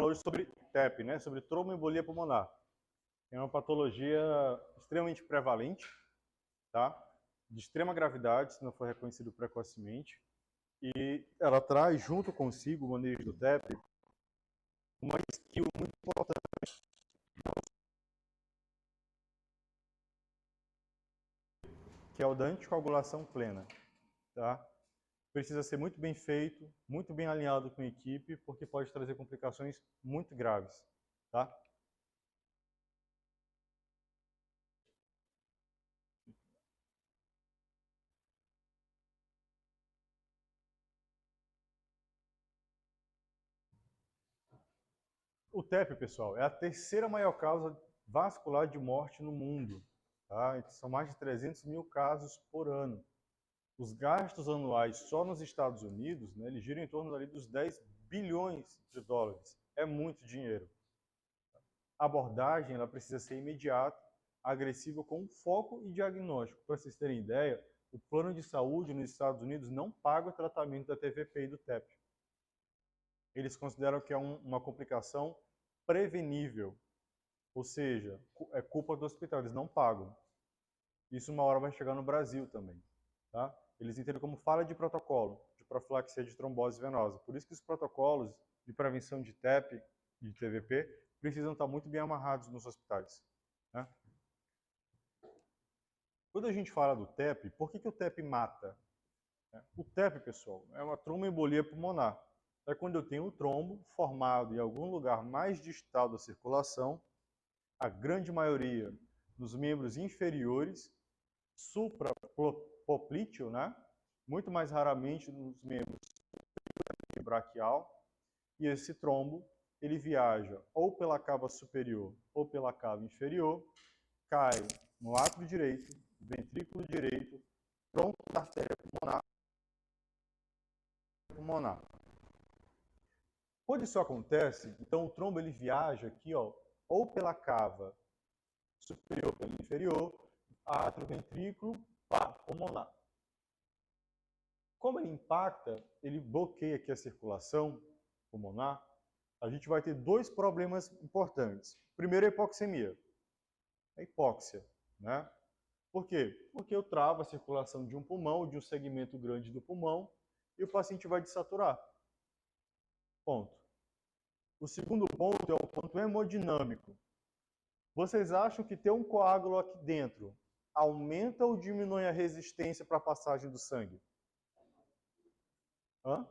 fala hoje sobre TEP, né? Sobre tromboembolia pulmonar. É uma patologia extremamente prevalente, tá? De extrema gravidade, se não for reconhecido precocemente. E ela traz junto consigo o manejo do TEP uma skill muito importante, que é o da anticoagulação plena, tá? Precisa ser muito bem feito, muito bem alinhado com a equipe, porque pode trazer complicações muito graves, tá? O TEP, pessoal, é a terceira maior causa vascular de morte no mundo, tá? São mais de 300 mil casos por ano. Os gastos anuais só nos Estados Unidos, né, eles giram em torno ali dos 10 bilhões de dólares. É muito dinheiro. A abordagem ela precisa ser imediata, agressiva, com foco e diagnóstico. Para vocês terem ideia, o plano de saúde nos Estados Unidos não paga o tratamento da TVP e do TEP. Eles consideram que é uma complicação prevenível, ou seja, é culpa do hospital, eles não pagam. Isso uma hora vai chegar no Brasil também, tá? Eles entendem como falha de protocolo de profilaxia de trombose venosa. Por isso que os protocolos de prevenção de TEP e de TVP precisam estar muito bem amarrados nos hospitais, né? Quando a gente fala do TEP, por que o TEP mata? O TEP, pessoal, é uma tromboembolia pulmonar. É quando eu tenho um trombo formado em algum lugar mais distal da circulação, a grande maioria nos membros inferiores, suprapoplíteo, né? Muito mais raramente nos membros braquial, e esse trombo ele viaja ou pela cava superior ou pela cava inferior, cai no átrio direito, ventrículo direito, tronco da artéria pulmonar. Quando isso acontece, então o trombo ele viaja aqui, ó, ou pela cava superior ou pela inferior, átrio, ventrículo, pulmonar. Como ele impacta, ele bloqueia aqui a circulação pulmonar, a gente vai ter dois problemas importantes. Primeiro, a hipoxemia. A hipóxia, né? Por quê? Porque eu travo a circulação de um pulmão, de um segmento grande do pulmão, e o paciente vai desaturar. Ponto. O segundo ponto é o ponto hemodinâmico. Vocês acham que ter um coágulo aqui dentro aumenta ou diminui a resistência para a passagem do sangue? Hã?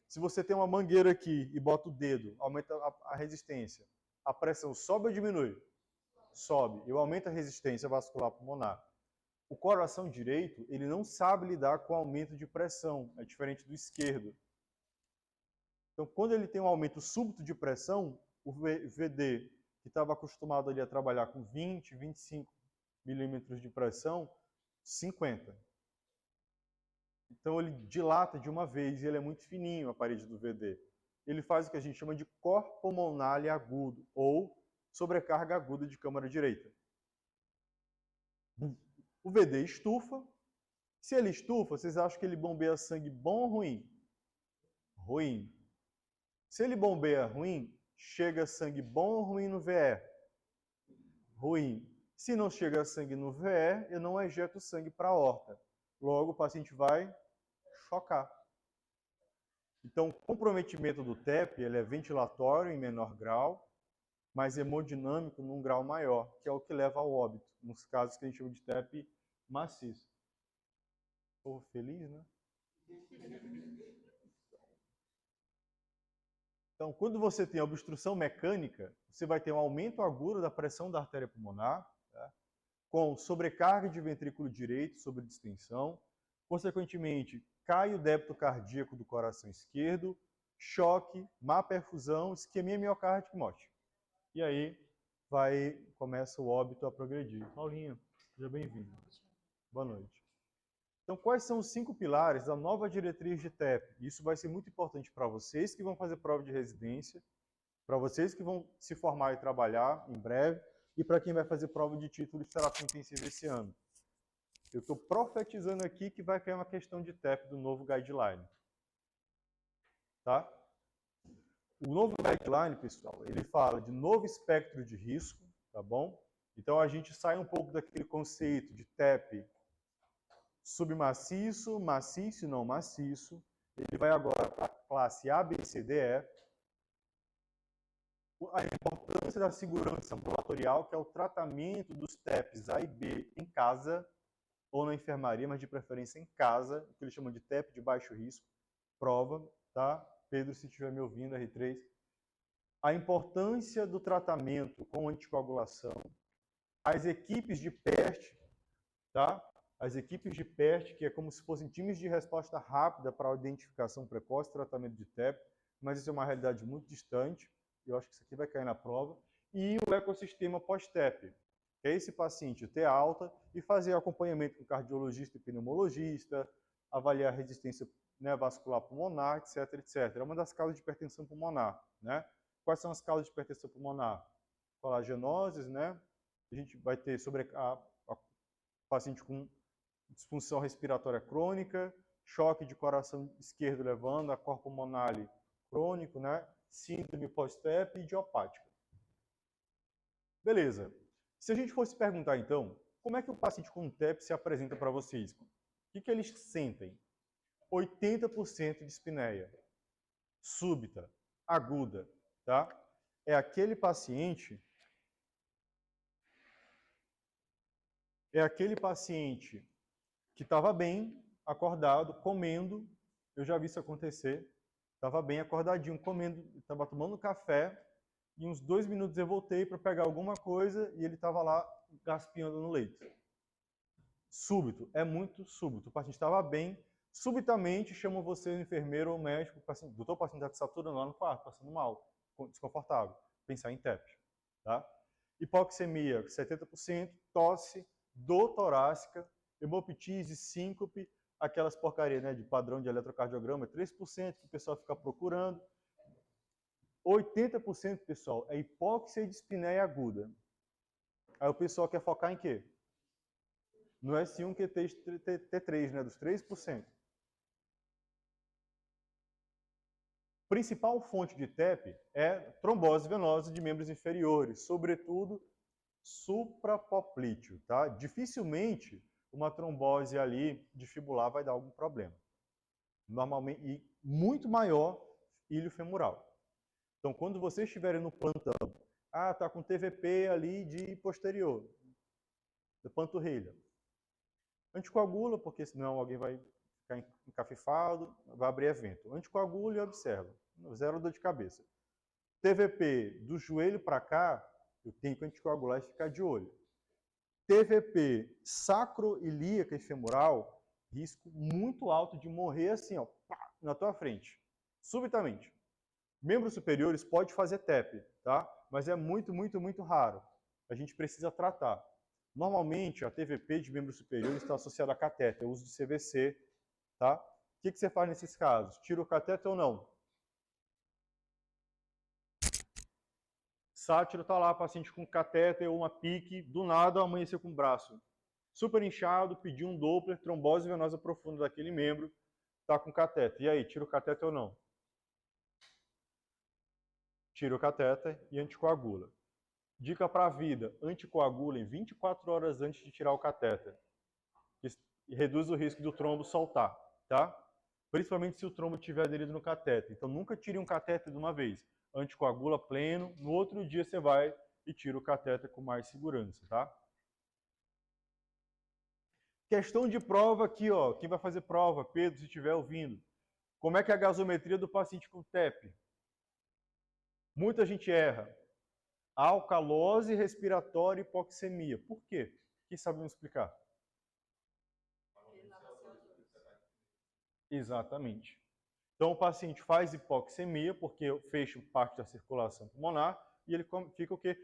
Se você tem uma mangueira aqui e bota o dedo, aumenta a resistência. A pressão sobe ou diminui? Sobe. Eu aumento a resistência vascular pulmonar. O coração direito, ele não sabe lidar com o aumento de pressão, é diferente do esquerdo. Então, quando ele tem um aumento súbito de pressão, o VD, que estava acostumado ali a trabalhar com 20, 25 milímetros de pressão, 50. Então, ele dilata de uma vez e ele é muito fininho, a parede do VD. Ele faz o que a gente chama de cor pulmonar agudo, ou sobrecarga aguda de câmara direita. O VD estufa. Se ele estufa, vocês acham que ele bombeia sangue bom ou ruim? Ruim. Se ele bombeia ruim, chega sangue bom ou ruim no VE? Ruim. Se não chega sangue no VE, eu não ejeto sangue para a aorta. Logo, o paciente vai chocar. Então, o comprometimento do TEP ele é ventilatório em menor grau, mas hemodinâmico num grau maior, que é o que leva ao óbito, nos casos que a gente chama de TEP maciço. Estou feliz, né? Então, quando você tem obstrução mecânica, você vai ter um aumento agudo da pressão da artéria pulmonar, tá? Com sobrecarga de ventrículo direito sobre distensão, consequentemente, cai o débito cardíaco do coração esquerdo, choque, má perfusão, isquemia miocárdica e morte. E aí começa o óbito a progredir. Paulinho, seja bem-vindo. Boa noite. Então, quais são os 5 pilares da nova diretriz de TEP? Isso vai ser muito importante para vocês que vão fazer prova de residência, para vocês que vão se formar e trabalhar em breve, e para quem vai fazer prova de título de terapia intensiva esse ano. Eu estou profetizando aqui que vai cair uma questão de TEP do novo guideline. Tá? O novo guideline, pessoal, ele fala de novo espectro de risco, tá bom? Então, a gente sai um pouco daquele conceito de TEP submaciço, maciço e não maciço. Ele vai agora para a classe A, B, C, D, E. A importância da segurança ambulatorial, que é o tratamento dos TEPs A e B em casa, ou na enfermaria, mas de preferência em casa, o que eles chamam de TEP de baixo risco. Prova, tá? Pedro, se estiver me ouvindo, R3. A importância do tratamento com anticoagulação. As equipes de PERT, tá? As equipes de PERT, que é como se fossem times de resposta rápida para a identificação precoce e tratamento de TEP, mas isso é uma realidade muito distante. Eu acho que isso aqui vai cair na prova. E o ecossistema pós-TEP, que é esse paciente ter alta e fazer acompanhamento com cardiologista e pneumologista, avaliar a resistência, né, vascular pulmonar, etc, etc. É uma das causas de hipertensão pulmonar, né? Quais são as causas de hipertensão pulmonar? Colagenoses, né? A gente vai ter sobre a paciente com disfunção respiratória crônica, choque de coração esquerdo levando a cor pulmonale crônico, né? Síndrome pós-TEP e idiopática. Beleza. Se a gente fosse perguntar, então, como é que o paciente com TEP se apresenta para vocês? O que eles sentem? 80% de espineia súbita, aguda, tá? É aquele paciente que estava bem, acordado, comendo. Eu já vi isso acontecer. Estava bem acordadinho, comendo, estava tomando café. E uns 2 minutos eu voltei para pegar alguma coisa e ele estava lá gaspinhando no leito. Súbito, é muito súbito. O paciente estava bem, subitamente chama você, o enfermeiro ou o médico, doutor, o paciente está te saturando lá no quarto, passando mal, desconfortável. Pensar em TEP. Tá? Hipoxemia, 70%, tosse, dor torácica, hemoptise, síncope, aquelas porcarias, né, de padrão de eletrocardiograma, 3% que o pessoal fica procurando. 80%, pessoal, é hipóxia e dispneia aguda. Aí o pessoal quer focar em quê? No S1 T3, né, dos 3%. Principal fonte de TEP é trombose venosa de membros inferiores, sobretudo suprapoplíteo, tá? Dificilmente uma trombose ali de fibular vai dar algum problema. Normalmente, e muito maior, ilho femoral. Então, quando vocês estiverem no plantão, tá com TVP ali de posterior, da panturrilha. Anticoagula, porque senão alguém vai ficar encafifado, vai abrir evento. Anticoagula e observa. Zero dor de cabeça. TVP do joelho para cá, eu tenho que anticoagular e ficar de olho. TVP sacroilíaca e femoral, risco muito alto de morrer assim, ó, pá, na tua frente, subitamente. Membros superiores pode fazer TEP, tá? Mas é muito, muito, muito raro. A gente precisa tratar. Normalmente, a TVP de membros superiores está associada a catéter, uso de CVC, tá? O que você faz nesses casos? Tira o catéter ou não? Sátiro está lá, paciente com catéter ou uma pique, do nada amanheceu com o braço super inchado, pediu um Doppler, trombose venosa profunda daquele membro, está com catéter. E aí, tira o catéter ou não? Tira o catéter e anticoagula. Dica para a vida, anticoagulem 24 horas antes de tirar o catéter. E reduz o risco do trombo soltar, tá? Principalmente se o trombo estiver aderido no catéter. Então, nunca tire um catéter de uma vez. Anticoagula pleno, no outro dia você vai e tira o catéter com mais segurança, tá? Questão de prova aqui, ó. Quem vai fazer prova? Pedro, se estiver ouvindo. Como é que é a gasometria do paciente com TEP? Muita gente erra. Alcalose respiratória e hipoxemia. Por quê? Quem sabe me explicar? Exatamente. Então, o paciente faz hipoxemia, porque fecha parte da circulação pulmonar, e ele fica o quê?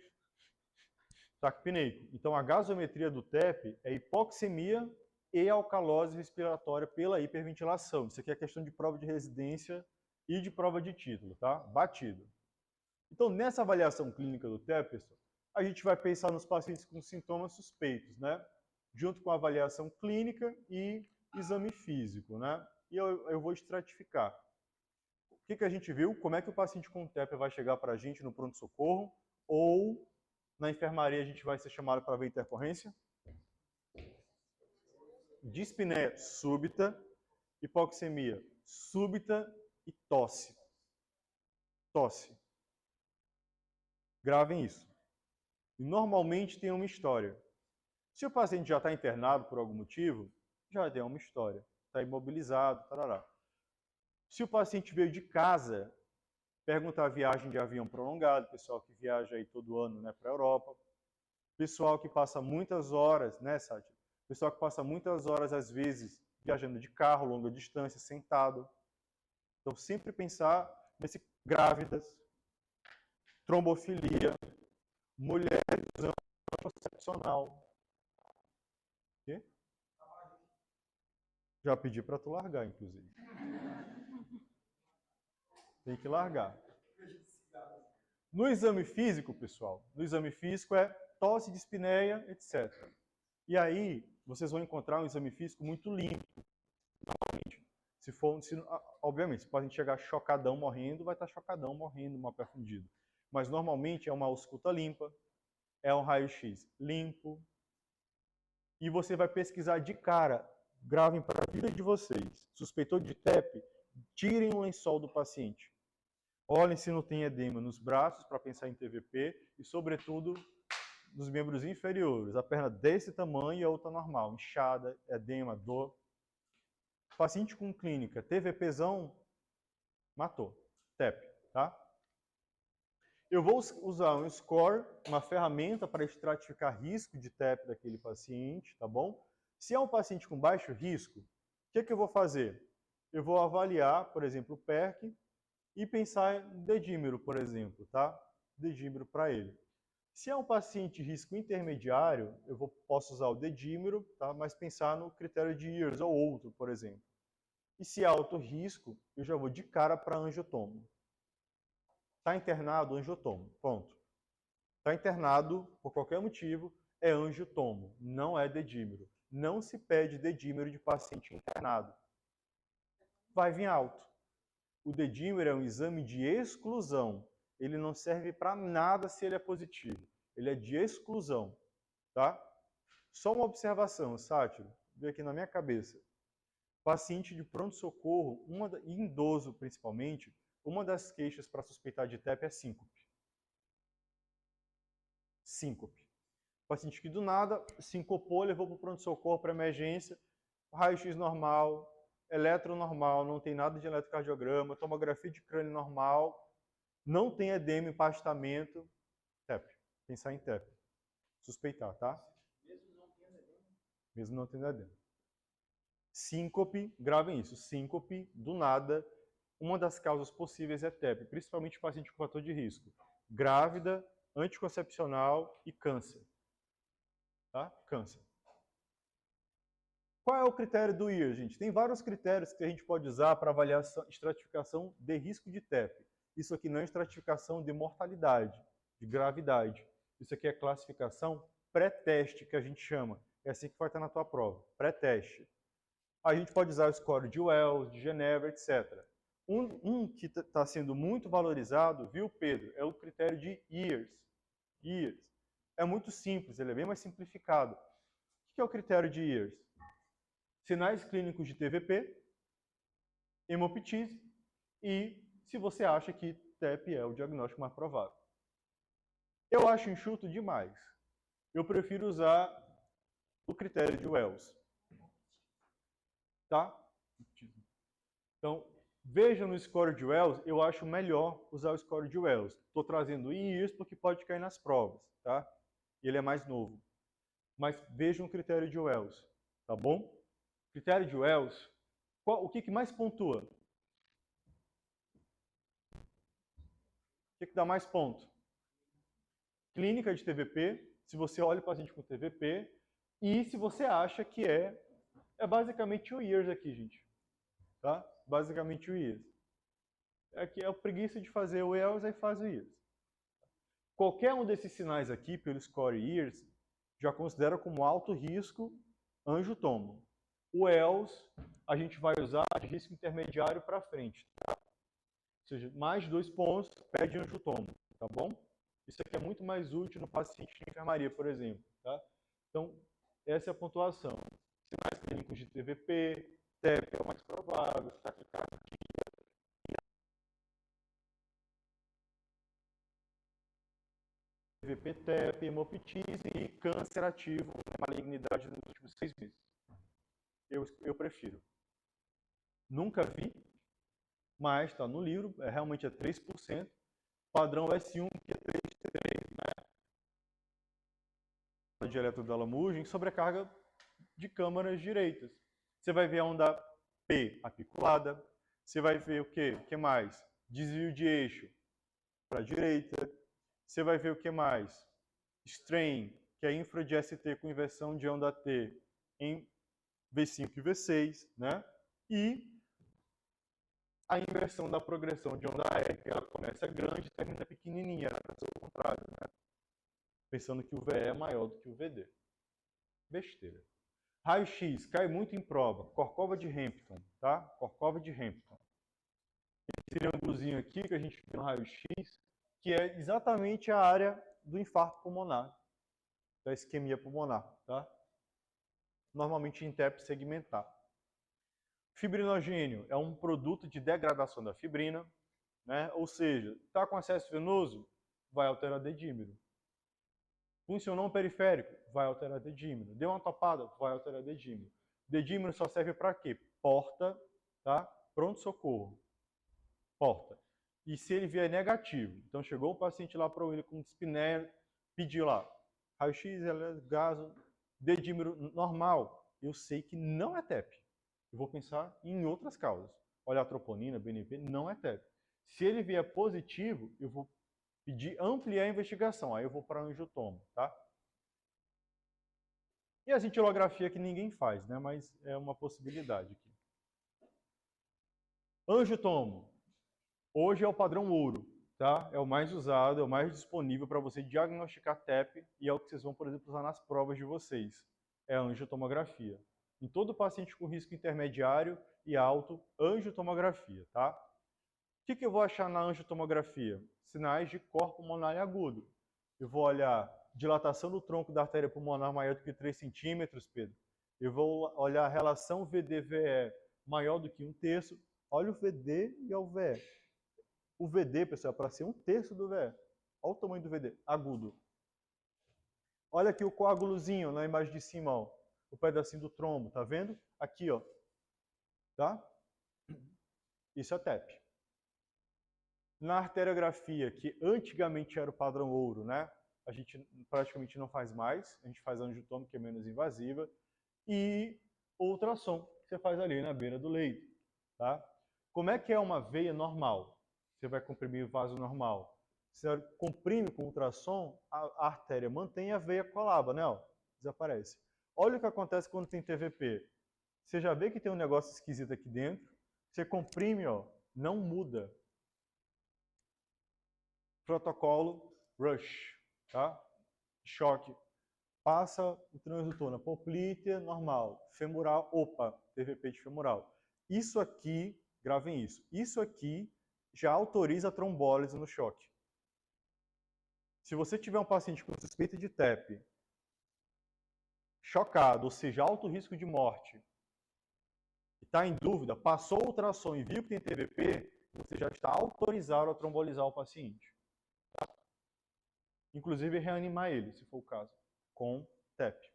Taquipneico. Então, a gasometria do TEP é hipoxemia e alcalose respiratória pela hiperventilação. Isso aqui é questão de prova de residência e de prova de título, tá? Batido. Então, nessa avaliação clínica do TEP, pessoal, a gente vai pensar nos pacientes com sintomas suspeitos, né? Junto com a avaliação clínica e exame físico, né? E eu vou estratificar. O que a gente viu? Como é que o paciente com TEP vai chegar para a gente no pronto-socorro ou na enfermaria a gente vai ser chamado para ver intercorrência? Dispneia súbita, hipoxemia súbita e tosse. Tosse. Gravem isso. E normalmente tem uma história. Se o paciente já está internado por algum motivo, já tem uma história. Está imobilizado, tarará. Se o paciente veio de casa, perguntar a viagem de avião prolongado, pessoal que viaja aí todo ano, né, para a Europa. Pessoal que passa muitas horas, né, Sátia? Pessoal que passa muitas horas, às vezes, viajando de carro, longa distância, sentado. Então, sempre pensar nesse grávidas, trombofilia, mulheres usando anticoncepcional. Quê? Já pedi para tu largar, inclusive. Tem que largar. No exame físico, pessoal, no exame físico é tosse, dispneia, etc. E aí, vocês vão encontrar um exame físico muito limpo. Obviamente, se o paciente chegar chocadão morrendo, vai estar chocadão morrendo, mal perfundido. Mas normalmente é uma ausculta limpa, é um raio-x limpo. E você vai pesquisar de cara, gravem para a vida de vocês. Suspeitou de TEP, tirem o lençol do paciente. Olhem se não tem edema nos braços, para pensar em TVP, e sobretudo nos membros inferiores. A perna desse tamanho e a outra normal, inchada, edema, dor. Paciente com clínica, TVPzão, matou. TEP, tá? Eu vou usar um score, uma ferramenta para estratificar risco de TEP daquele paciente, tá bom? Se é um paciente com baixo risco, o que eu vou fazer? Eu vou avaliar, por exemplo, o PERC e pensar em dedímero, por exemplo, tá? Dedímero para ele. Se é um paciente de risco intermediário, posso usar o dedímero, tá? Mas pensar no critério de Ears ou outro, por exemplo. E se é alto risco, eu já vou de cara para angiotomo. Está internado, angiotomo. Ponto. Está internado, por qualquer motivo, é angiotomo, não é dedímero. Não se pede dedímero de paciente internado. Vai vir alto. O dedímero é um exame de exclusão. Ele não serve para nada se ele é positivo. Ele é de exclusão. Tá? Só uma observação, Sátiro, veio aqui na minha cabeça. Paciente de pronto-socorro, em idoso principalmente, uma das queixas para suspeitar de TEP é síncope. Síncope. Paciente que do nada sincopou, levou para o pronto-socorro para emergência, raio-x normal, eletro normal, não tem nada de eletrocardiograma, tomografia de crânio normal, não tem edema, empastamento, TEP. Pensar em TEP. Suspeitar, tá? Mesmo não tendo edema. Síncope, gravem isso, síncope, do nada, uma das causas possíveis é TEP, principalmente paciente com fator de risco. Grávida, anticoncepcional e câncer. Tá? Câncer. Qual é o critério do IR, gente? Tem vários critérios que a gente pode usar para avaliar a estratificação de risco de TEP. Isso aqui não é estratificação de mortalidade, de gravidade. Isso aqui é classificação pré-teste, que a gente chama. É assim que vai estar na tua prova, pré-teste. A gente pode usar o score de Wells, de Genebra, etc. Um que está sendo muito valorizado, viu, Pedro, é o critério de years. Years. É muito simples, ele é bem mais simplificado. O que é o critério de years? Sinais clínicos de TVP, hemoptise e se você acha que TEP é o diagnóstico mais provável. Eu acho enxuto demais. Eu prefiro usar o critério de Wells. Tá? Então, veja no score de Wells, eu acho melhor usar o score de Wells. Estou trazendo isso porque pode cair nas provas, tá? Ele é mais novo. Mas veja um critério de Wells, tá bom? Critério de Wells, o que mais pontua? O que dá mais ponto? Clínica de TVP, se você olha o paciente com TVP, e se você acha que é basicamente o years aqui, gente. Tá? Basicamente o years. Aqui é a preguiça de fazer o Wells, aí faz o years. Qualquer um desses sinais aqui, pelo score years, já considera como alto risco angiotomo. O Wells, a gente vai usar de risco intermediário para frente. Tá? seja, mais 2 pontos, pede angiotomo, tá bom? Isso aqui é muito mais útil no paciente de enfermaria, por exemplo, tá? Então, essa é a pontuação. Sinais clínicos de TVP, TEP é o mais provável, taquicardia, TVP, TEP, hemoptise e câncer ativo, malignidade nos últimos 6 meses. Eu prefiro. Nunca vi, mas está no livro, realmente é 3%. Padrão S1, que é 3, né? De eletrodalamugem, sobrecarga de câmaras direitas. Você vai ver a onda P apiculada. Você vai ver o quê? O que mais? Desvio de eixo para a direita. Você vai ver o que mais? Strain, que é infra de ST com inversão de onda T em V5 e V6, né? E a inversão da progressão de onda R, que ela começa grande e termina pequenininha, era para ser o contrário, né? Pensando que o VE é maior do que o VD. Besteira. Raio-X, cai muito em prova. Corcova de Hampton, tá? Corcova de Hampton. Esse triângulozinho aqui que a gente vê no raio-X, que é exatamente a área do infarto pulmonar, da isquemia pulmonar, tá? Normalmente em TEP segmentar. Fibrinogênio é um produto de degradação da fibrina, né? Ou seja, está com acesso venoso, vai alterar dedímero. Funcionou um periférico, vai alterar dedímero. Deu uma topada, vai alterar dedímero. Dedímero só serve para quê? Porta, tá? Pronto-socorro. Porta. E se ele vier negativo? Então chegou o paciente lá para o William com dispneia, pediu lá, raio-x, gaso, dedímero normal. Eu sei que não é TEP. Eu vou pensar em outras causas. Olha a troponina, BNP, não é TEP. Se ele vier positivo, eu vou pedir ampliar a investigação. Aí eu vou para angiotomo, tá? E a cintilografia que ninguém faz, né? Mas é uma possibilidade aqui. Angiotomo. Hoje é o padrão ouro, tá? É o mais usado, é o mais disponível para você diagnosticar TEP e é o que vocês vão, por exemplo, usar nas provas de vocês. É a angiotomografia. Em todo paciente com risco intermediário e alto, angiotomografia, tá? O que eu vou achar na angiotomografia? Sinais de corpo pulmonar agudo. Eu vou olhar dilatação do tronco da artéria pulmonar maior do que 3 centímetros, Pedro. Eu vou olhar a relação VD-VE maior do que 1/3. Olha o VD e o VE. O VD, pessoal, é para ser 1/3 do VE. Olha o tamanho do VD, agudo. Olha aqui o coágulozinho na imagem de cima, ó. O pedacinho do trombo, tá vendo? Aqui, ó. Tá? Isso é TEP. Na arteriografia, que antigamente era o padrão ouro, né? A gente praticamente não faz mais. A gente faz angiotomo, que é menos invasiva. E ultrassom, que você faz ali na beira do leito, tá? Como é que é uma veia normal? Você vai comprimir o vaso normal. Você comprime com ultrassom, a artéria mantém, a veia colaba, né? Ó, desaparece. Olha o que acontece quando tem TVP. Você já vê que tem um negócio esquisito aqui dentro. Você comprime, ó, não muda. Protocolo Rush, tá? Choque. Passa o transdutor na poplítea, normal. Femoral, opa, TVP de femoral. Isso aqui, gravem isso. Isso aqui já autoriza a trombólise no choque. Se você tiver um paciente com suspeita de TEP, chocado, ou seja, alto risco de morte, e está em dúvida, passou o ultrassom e viu que tem TVP, você já está autorizado a trombolizar o paciente. Tá? Inclusive reanimar ele, se for o caso, com TEP.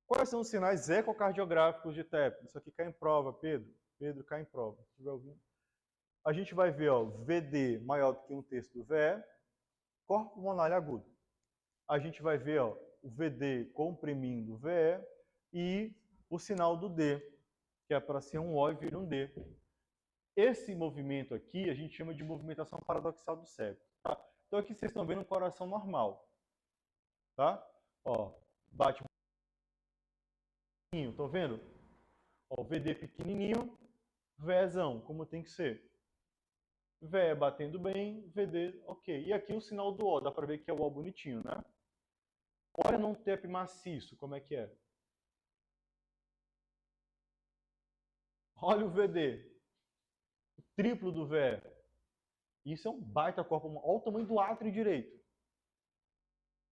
Quais são os sinais ecocardiográficos de TEP? Isso aqui cai em prova, Pedro. Pedro, cai em prova. Se estiver ouvindo. A gente vai ver, ó, VD maior do que 1/3 do VE, corpo pulmonar agudo. A gente vai ver, ó, o VD comprimindo o VE e o sinal do D, que é para ser um O e vir um D. Esse movimento aqui a gente chama de movimentação paradoxal do cérebro. Tá? Então aqui vocês estão vendo um coração normal. Tá? Ó, bate um pouquinho, estão vendo? Ó, o VD pequenininho, VEzão, como tem que ser. VE batendo bem, VD ok. E aqui o sinal do O, dá para ver que é o O bonitinho, né? Olha num TEP maciço, como é que é? Olha o VD. triplo do VE. Isso é um baita corpo. Olha o tamanho do átrio direito.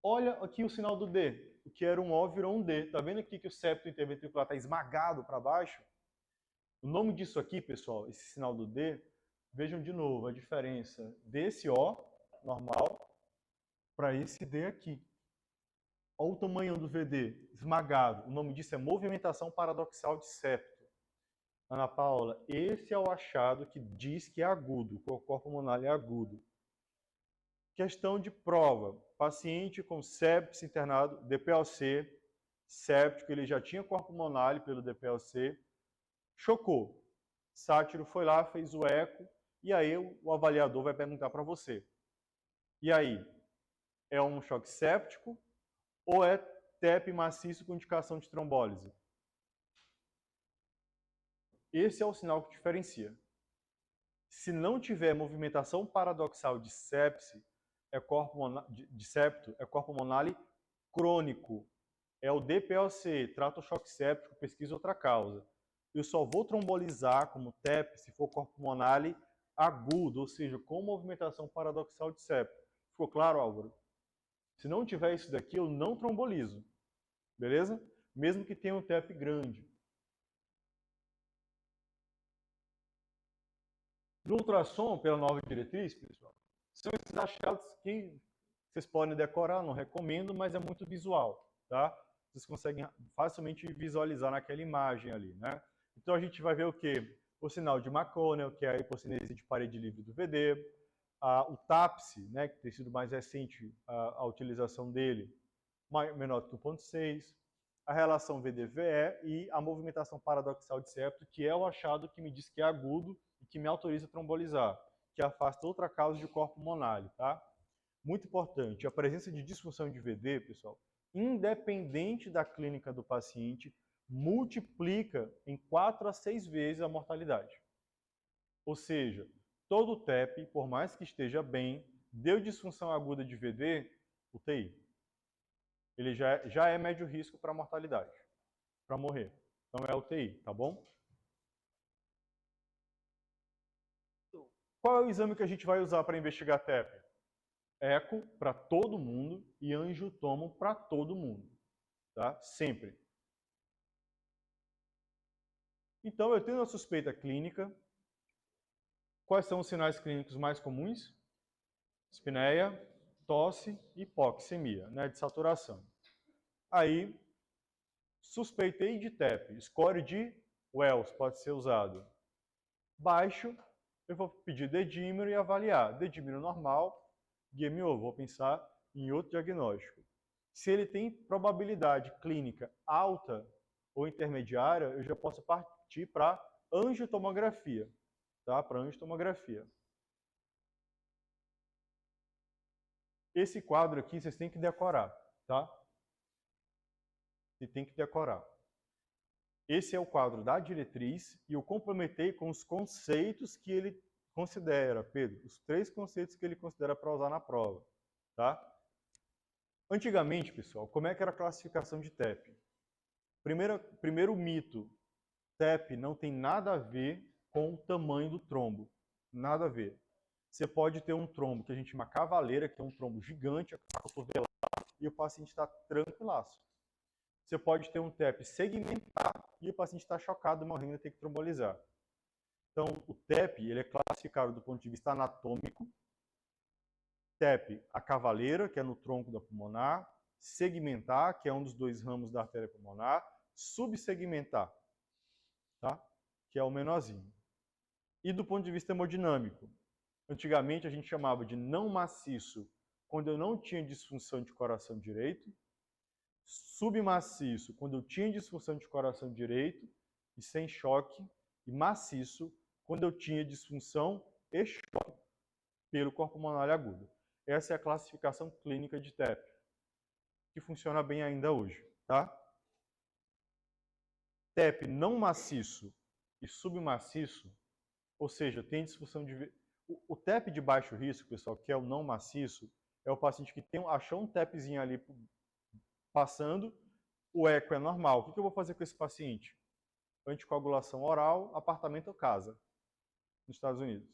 Olha aqui o sinal do D. O que era um O virou um D. Tá vendo aqui que o septo interventricular está esmagado para baixo? O nome disso aqui, pessoal, esse sinal do D, vejam de novo a diferença desse O normal para esse D aqui. Olha o tamanho do VD, esmagado. O nome disso é movimentação paradoxal de septo. Ana Paula, esse é o achado que diz que é agudo, que o corpo pulmonar é agudo. Questão de prova. Paciente com sepsis internado, DPLC, séptico, ele já tinha corpo pulmonar pelo DPLC, chocou. Sátiro foi lá, fez o eco, e aí o avaliador vai perguntar para você. E aí, é um choque séptico ou é TEP maciço com indicação de trombólise? Esse é o sinal que diferencia. Se não tiver movimentação paradoxal de sepse, de septo, é corpo pulmonar crônico. É o DPLC, trato choque séptico, pesquisa outra causa. Eu só vou trombolizar como TEP se for corpo pulmonar agudo, ou seja, com movimentação paradoxal de septo. Ficou claro, Álvaro? Se não tiver isso daqui, eu não trombolizo. Beleza? Mesmo que tenha um TEP grande. No ultrassom, pela nova diretriz, pessoal, são esses achados que vocês podem decorar, não recomendo, mas é muito visual, tá? Vocês conseguem facilmente visualizar naquela imagem ali, né? Então a gente vai ver o quê? O sinal de McConnell, que é a hipocinese de parede livre do VD, o TAPSE, né, que tem sido mais recente a utilização dele, menor que 1.6, a relação VD-VE e a movimentação paradoxal de septo, que é o achado que me diz que é agudo e que me autoriza a trombolizar, que afasta outra causa de corpo pulmonar, tá? Muito importante, a presença de disfunção de VD, pessoal, independente da clínica do paciente, multiplica em 4 a 6 vezes a mortalidade. Ou seja, todo TEP, por mais que esteja bem, deu disfunção aguda de VD, UTI. Ele já é médio risco para mortalidade, para morrer. Então é UTI, tá bom? Qual é o exame que a gente vai usar para investigar TEP? Eco para todo mundo e angiotomo para todo mundo, tá? Sempre. Então, eu tenho uma suspeita clínica. Quais são os sinais clínicos mais comuns? Espineia, tosse e hipoxemia, né, de saturação. Aí, suspeitei de TEP, score de Wells pode ser usado. Baixo, eu vou pedir dedímero e avaliar. Dedímero normal, game over, vou pensar em outro diagnóstico. Se ele tem probabilidade clínica alta ou intermediária, eu já posso partir para angiotomografia, tá? Para angiotomografia. Esse quadro aqui vocês têm que decorar, tá? Você tem que decorar. Esse é o quadro da diretriz e eu complementei com os conceitos que ele considera, Pedro, os 3 conceitos que ele considera para usar na prova, tá? Antigamente, pessoal, como é que era a classificação de TEP? Primeiro mito, TEP não tem nada a ver com o tamanho do trombo, nada a ver. Você pode ter um trombo que a gente chama cavaleira, que é um trombo gigante, acotovelado, e o paciente está tranquilaço. Você pode ter um TEP segmentar e o paciente está chocado, morrendo e tem que trombolizar. Então, o TEP ele é classificado do ponto de vista anatômico. TEP, a cavaleira, que é no tronco da pulmonar. Segmentar, que é um dos 2 ramos da artéria pulmonar. Subsegmentar, tá? Que é o menorzinho. E do ponto de vista hemodinâmico, antigamente a gente chamava de não maciço quando eu não tinha disfunção de coração direito, submaciço quando eu tinha disfunção de coração direito e sem choque, e maciço quando eu tinha disfunção e choque pelo corpo pulmonar agudo. Essa é a classificação clínica de TEP, que funciona bem ainda hoje, tá? TEP não maciço e submaciço, ou seja, tem disfunção de... O TEP de baixo risco, pessoal, que é o não maciço, é o paciente que achou um TEPzinho ali passando, o eco é normal. O que eu vou fazer com esse paciente? Anticoagulação oral, apartamento ou casa. nos Estados Unidos.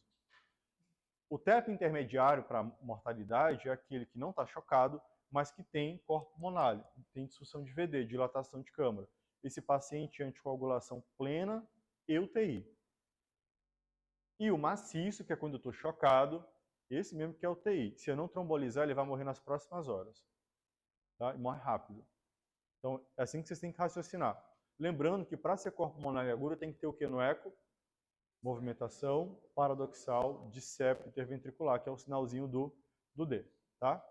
O TEP intermediário para mortalidade é aquele que não está chocado, mas que tem corpo pulmonar, tem disfunção de VD, dilatação de câmara. Esse paciente anticoagulação plena e UTI. E o maciço, que é quando eu estou chocado, esse mesmo que é UTI. Se eu não trombolizar, ele vai morrer nas próximas horas. Tá? E morre rápido. Então, é assim que vocês têm que raciocinar. Lembrando que para ser corpo pulmonar agudo, tem que ter o que no eco? Movimentação paradoxal de septo interventricular, que é o sinalzinho do D. Tá?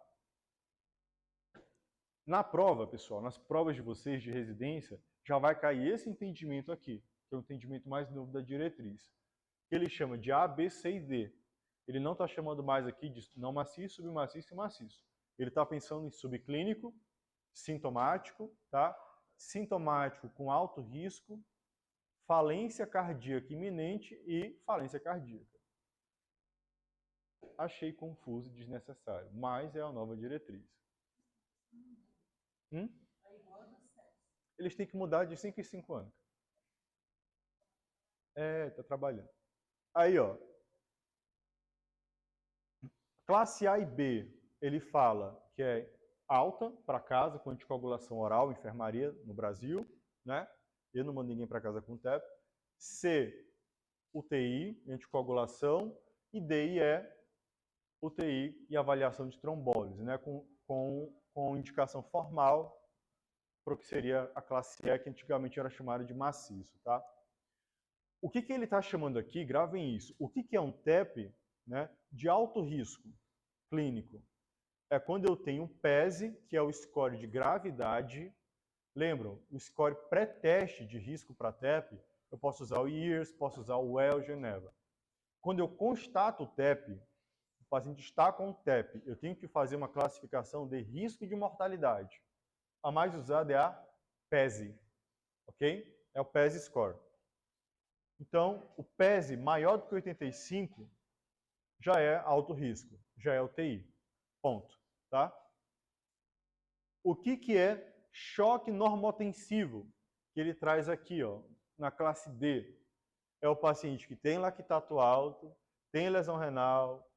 Na prova, pessoal, nas provas de vocês de residência, já vai cair esse entendimento aqui, que é o entendimento mais novo da diretriz, que ele chama de A, B, C e D. Ele não está chamando mais aqui de não maciço, submaciço e maciço. Ele está pensando em subclínico, sintomático, tá? Sintomático com alto risco, falência cardíaca iminente e falência cardíaca. Achei confuso e desnecessário, mas é a nova diretriz. Eles têm que mudar de 5 em 5 anos. Tá trabalhando. Aí, ó. Classe A e B, ele fala que é alta para casa, com anticoagulação oral, enfermaria no Brasil, né? Eu não mando ninguém para casa com TEP. C, UTI, anticoagulação. E D e E, UTI e avaliação de trombólise, né? Com indicação formal para o que seria a classe E, que antigamente era chamada de maciço, tá? O que ele está chamando aqui, gravem isso, o que é um TEP, né, de alto risco clínico? É quando eu tenho um PESE, que é o score de gravidade. Lembram? O score pré-teste de risco para TEP, eu posso usar o IRS, posso usar o WEL Geneva. Quando eu constato o TEP, o paciente está com o TEP, eu tenho que fazer uma classificação de risco de mortalidade. A mais usada é a PESE, ok? É o PESE score. Então, o PESE maior do que 85 já é alto risco, já é UTI. Ponto. Tá? O que é choque normotensivo? Que ele traz aqui, ó, na classe D. É o paciente que tem lactato alto, tem lesão renal,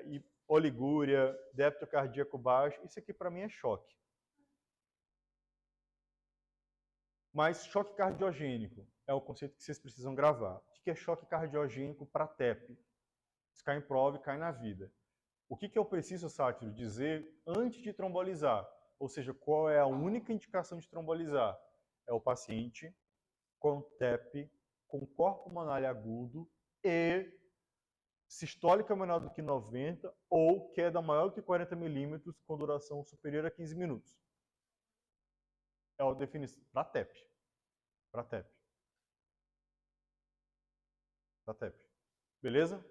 e oligúria, débito cardíaco baixo. Isso aqui para mim é choque. Mas choque cardiogênico é o conceito que vocês precisam gravar. O que é choque cardiogênico para TEP? Se cai em prova e cai na vida. O que eu preciso, Sátiro, dizer antes de trombolizar? Ou seja, qual é a única indicação de trombolizar? É o paciente com TEP, com corpo pulmonar agudo e sistólica menor do que 90 ou queda maior do que 40 milímetros com duração superior a 15 minutos. É a definição para TEP. Para TEP. Para TEP. Beleza?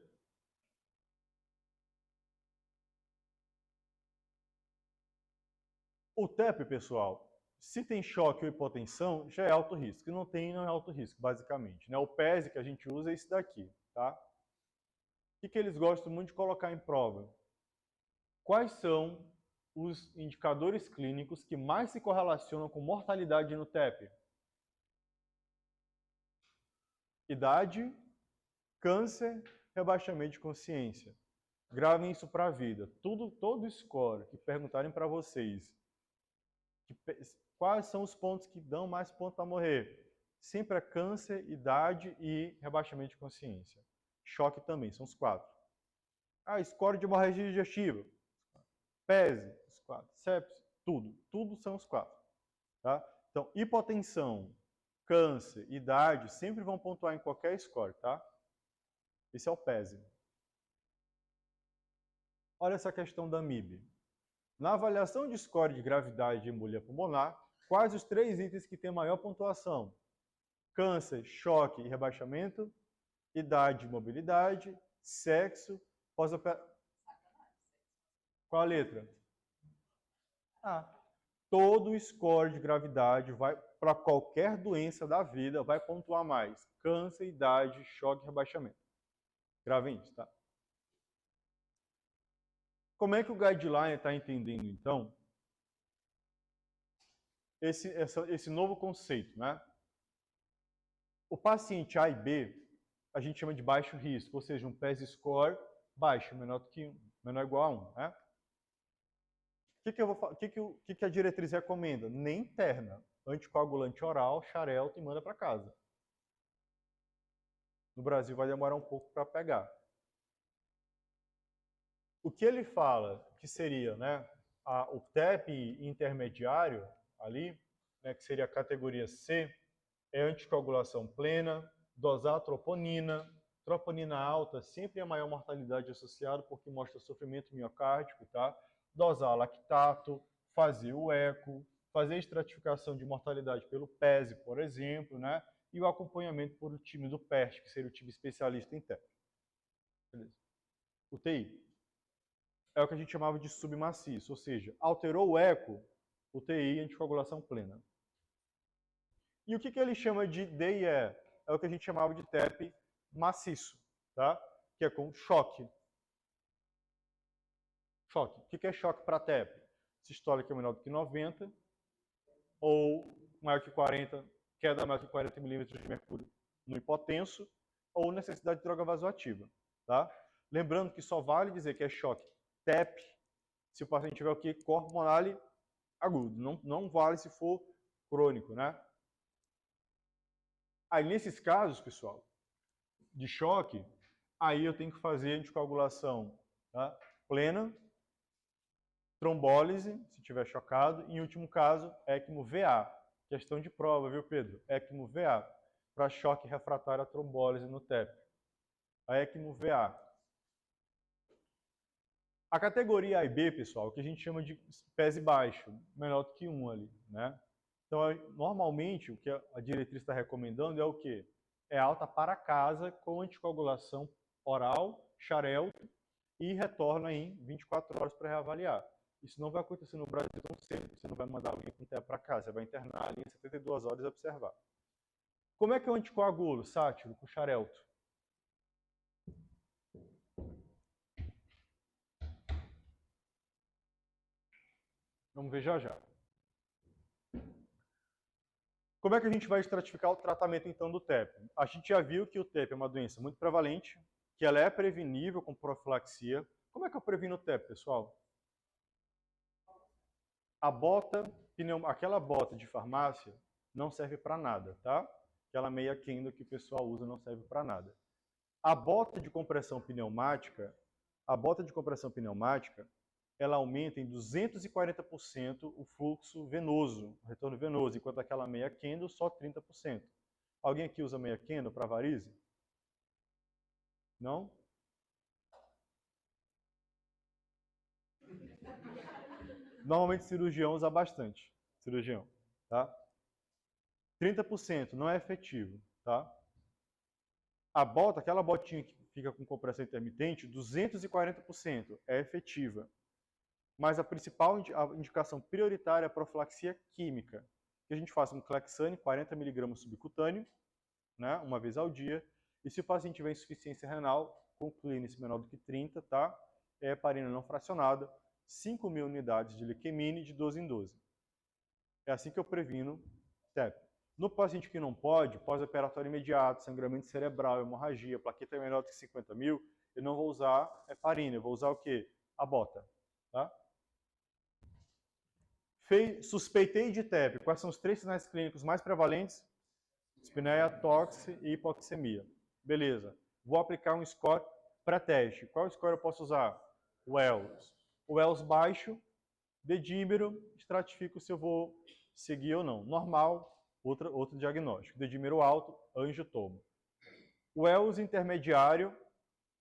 O TEP, pessoal, se tem choque ou hipotensão, já é alto risco. Se não tem, não é alto risco, basicamente. Né? O PESE que a gente usa é esse daqui. Tá? O que eles gostam muito de colocar em prova? Quais são os indicadores clínicos que mais se correlacionam com mortalidade no TEP? Idade, câncer, rebaixamento de consciência. Gravem isso para a vida. Todo score que perguntarem para vocês, quais são os pontos que dão mais pontos para morrer? Sempre é câncer, idade e rebaixamento de consciência. Choque também, são os 4. Score de hemorragia digestiva. PESE, os 4. Sepsis, tudo. Tudo são os 4. Tá? Então, hipotensão, câncer, idade, sempre vão pontuar em qualquer score, tá? Esse é o PESE. Olha essa questão da MIB. Na avaliação de score de gravidade de embolia pulmonar, quais os 3 itens que têm maior pontuação? Câncer, choque e rebaixamento, idade e mobilidade, sexo, pós-operatório. Qual a letra? Todo score de gravidade vai para qualquer doença da vida vai pontuar mais. Câncer, idade, choque e rebaixamento. Gravem isso, tá? Como é que o guideline está entendendo, então, esse novo conceito, né? O paciente A e B, a gente chama de baixo risco, ou seja, um PES score baixo, menor ou igual a 1. Né? O que a diretriz recomenda? Nem interna. Anticoagulante oral, xarelto e manda para casa. No Brasil vai demorar um pouco para pegar. O que ele fala que seria, né, o TEP intermediário ali, né, que seria a categoria C, é anticoagulação plena, dosar troponina. Troponina alta sempre é a maior mortalidade associada porque mostra sofrimento miocárdico, tá? Dosar lactato, fazer o eco, fazer a estratificação de mortalidade pelo PESE, por exemplo, né? E o acompanhamento por o time do PERT, que seria o time especialista em TEP. Beleza. UTI é o que a gente chamava de submaciço, ou seja, alterou o eco, UTI, anticoagulação plena. E o que ele chama de DIE? É o que a gente chamava de TEP maciço, tá? Que é com choque. Choque. O que é choque para TEP? Sistólica menor do que 90 ou maior que 40, queda maior que 40 milímetros de mercúrio no hipotenso ou necessidade de droga vasoativa, tá? Lembrando que só vale dizer que é choque TEP se o paciente tiver o quê? Corpo pulmonar agudo. Não vale se for crônico, né? Aí, nesses casos, pessoal, de choque, aí eu tenho que fazer anticoagulação, tá? Plena, trombólise, se tiver chocado, e em último caso, ECMO-VA. Questão de prova, viu, Pedro? ECMO-VA, para choque refratário à trombólise no TEP. A ECMO-VA. A categoria A e B, pessoal, que a gente chama de PESE baixo, menor do que 1 ali, né? Então, normalmente, o que a diretriz está recomendando é o quê? É alta para casa com anticoagulação oral, xarelto, e retorna em 24 horas para reavaliar. Isso não vai acontecer no Brasil tão cedo. Você não vai mandar alguém com TEP para casa, você vai internar ali em 72 horas e observar. Como é que é o anticoagulo, sátiro, com xarelto? Vamos ver já já. Como é que a gente vai estratificar o tratamento, então, do TEP? A gente já viu que o TEP é uma doença muito prevalente, que ela é prevenível com profilaxia. Como é que eu previno o TEP, pessoal? A bota, aquela bota de farmácia, não serve para nada, tá? Aquela meia Kendo que o pessoal usa não serve para nada. A bota de compressão pneumática, ela aumenta em 240% o fluxo venoso, o retorno venoso, enquanto aquela meia Kendo só 30%. Alguém aqui usa meia Kendo para varize? Não? Normalmente cirurgião usa bastante. Cirurgião, tá? 30% não é efetivo, tá? A bota, aquela botinha que fica com compressão intermitente, 240% é efetiva. Mas a principal indicação prioritária é a profilaxia química, que a gente faça um Clexane, 40 mg subcutâneo, né, uma vez ao dia. E se o paciente tiver insuficiência renal, com clínice menor do que 30, tá? É heparina não fracionada, 5.000 unidades de liquemine de 12 em 12. É assim que eu previno TEP. No paciente que não pode, pós-operatório imediato, sangramento cerebral, hemorragia, plaqueta menor do que 50 mil, eu não vou usar heparina, eu vou usar o quê? A bota, tá? Suspeitei de TEP. Quais são os 3 sinais clínicos mais prevalentes? Espineia, tóxica e hipoxemia. Beleza. Vou aplicar um score pré-teste. Qual score eu posso usar? O Wells. O Wells baixo, dedímero, estratifico se eu vou seguir ou não. Normal, outro diagnóstico. Dedímero alto, angiotomo. O Wells intermediário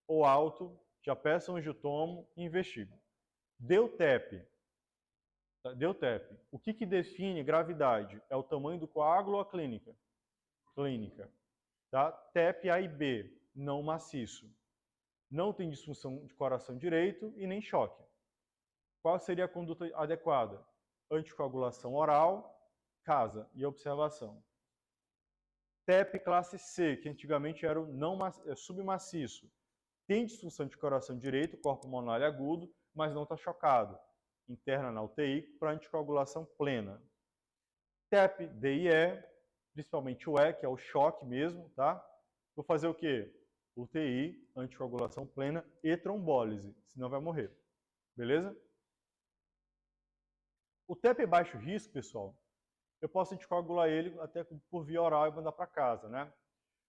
ou alto, já peço angiotomo e investigo. Deu TEP. Deu TEP. O que define gravidade? É o tamanho do coágulo ou a clínica? Clínica. Tá? TEP A e B, não maciço. Não tem disfunção de coração direito e nem choque. Qual seria a conduta adequada? Anticoagulação oral, casa e observação. TEP classe C, que antigamente era o submaciço. Tem disfunção de coração direito, corpo pulmonar agudo, mas não está chocado. Interna na UTI para anticoagulação plena. TEP D e E, principalmente o E, que é o choque mesmo, tá? Vou fazer o quê? UTI, anticoagulação plena e trombólise, senão vai morrer. Beleza? O TEP é baixo risco, pessoal, eu posso anticoagular ele até por via oral e mandar para casa, né?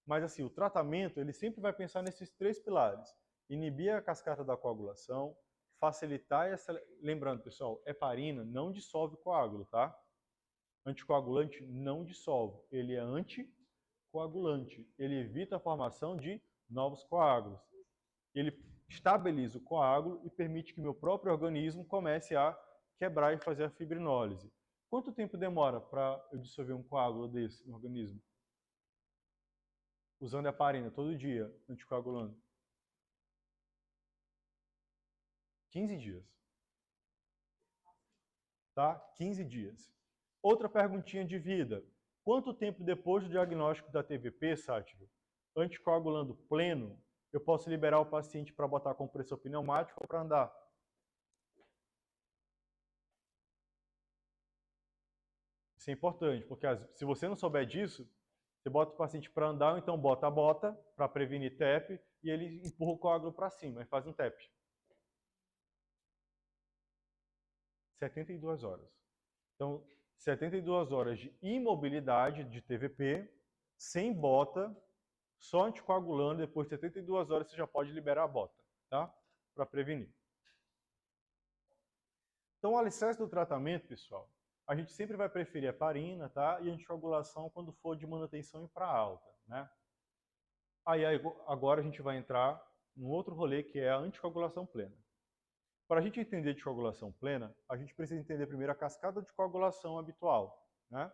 Mas assim, o tratamento, ele sempre vai pensar nesses três pilares. Inibir a cascata da coagulação, facilitar essa... Lembrando, pessoal, heparina não dissolve coágulo, tá? Anticoagulante não dissolve. Ele é anticoagulante. Ele evita a formação de novos coágulos. Ele estabiliza o coágulo e permite que meu próprio organismo comece a quebrar e fazer a fibrinólise. Quanto tempo demora para eu dissolver um coágulo desse no organismo? Usando heparina todo dia, anticoagulando. 15 dias. Tá? 15 dias. Outra perguntinha de vida. Quanto tempo depois do diagnóstico da TVP, Sátiro, anticoagulando pleno, eu posso liberar o paciente para botar compressor pneumático ou para andar? Isso é importante, porque se você não souber disso, você bota o paciente para andar, ou então bota a bota para prevenir TEP e ele empurra o coágulo para cima e faz um TEP. 72 horas. Então, 72 horas de imobilidade de TVP, sem bota, só anticoagulando, depois de 72 horas você já pode liberar a bota, tá? Para prevenir. Então, o alicerce do tratamento, pessoal, a gente sempre vai preferir a heparina, tá? E anticoagulação quando for de manutenção infraalta, né? Aí agora a gente vai entrar num outro rolê que é a anticoagulação plena. Para a gente entender de coagulação plena, a gente precisa entender primeiro a cascada de coagulação habitual, né?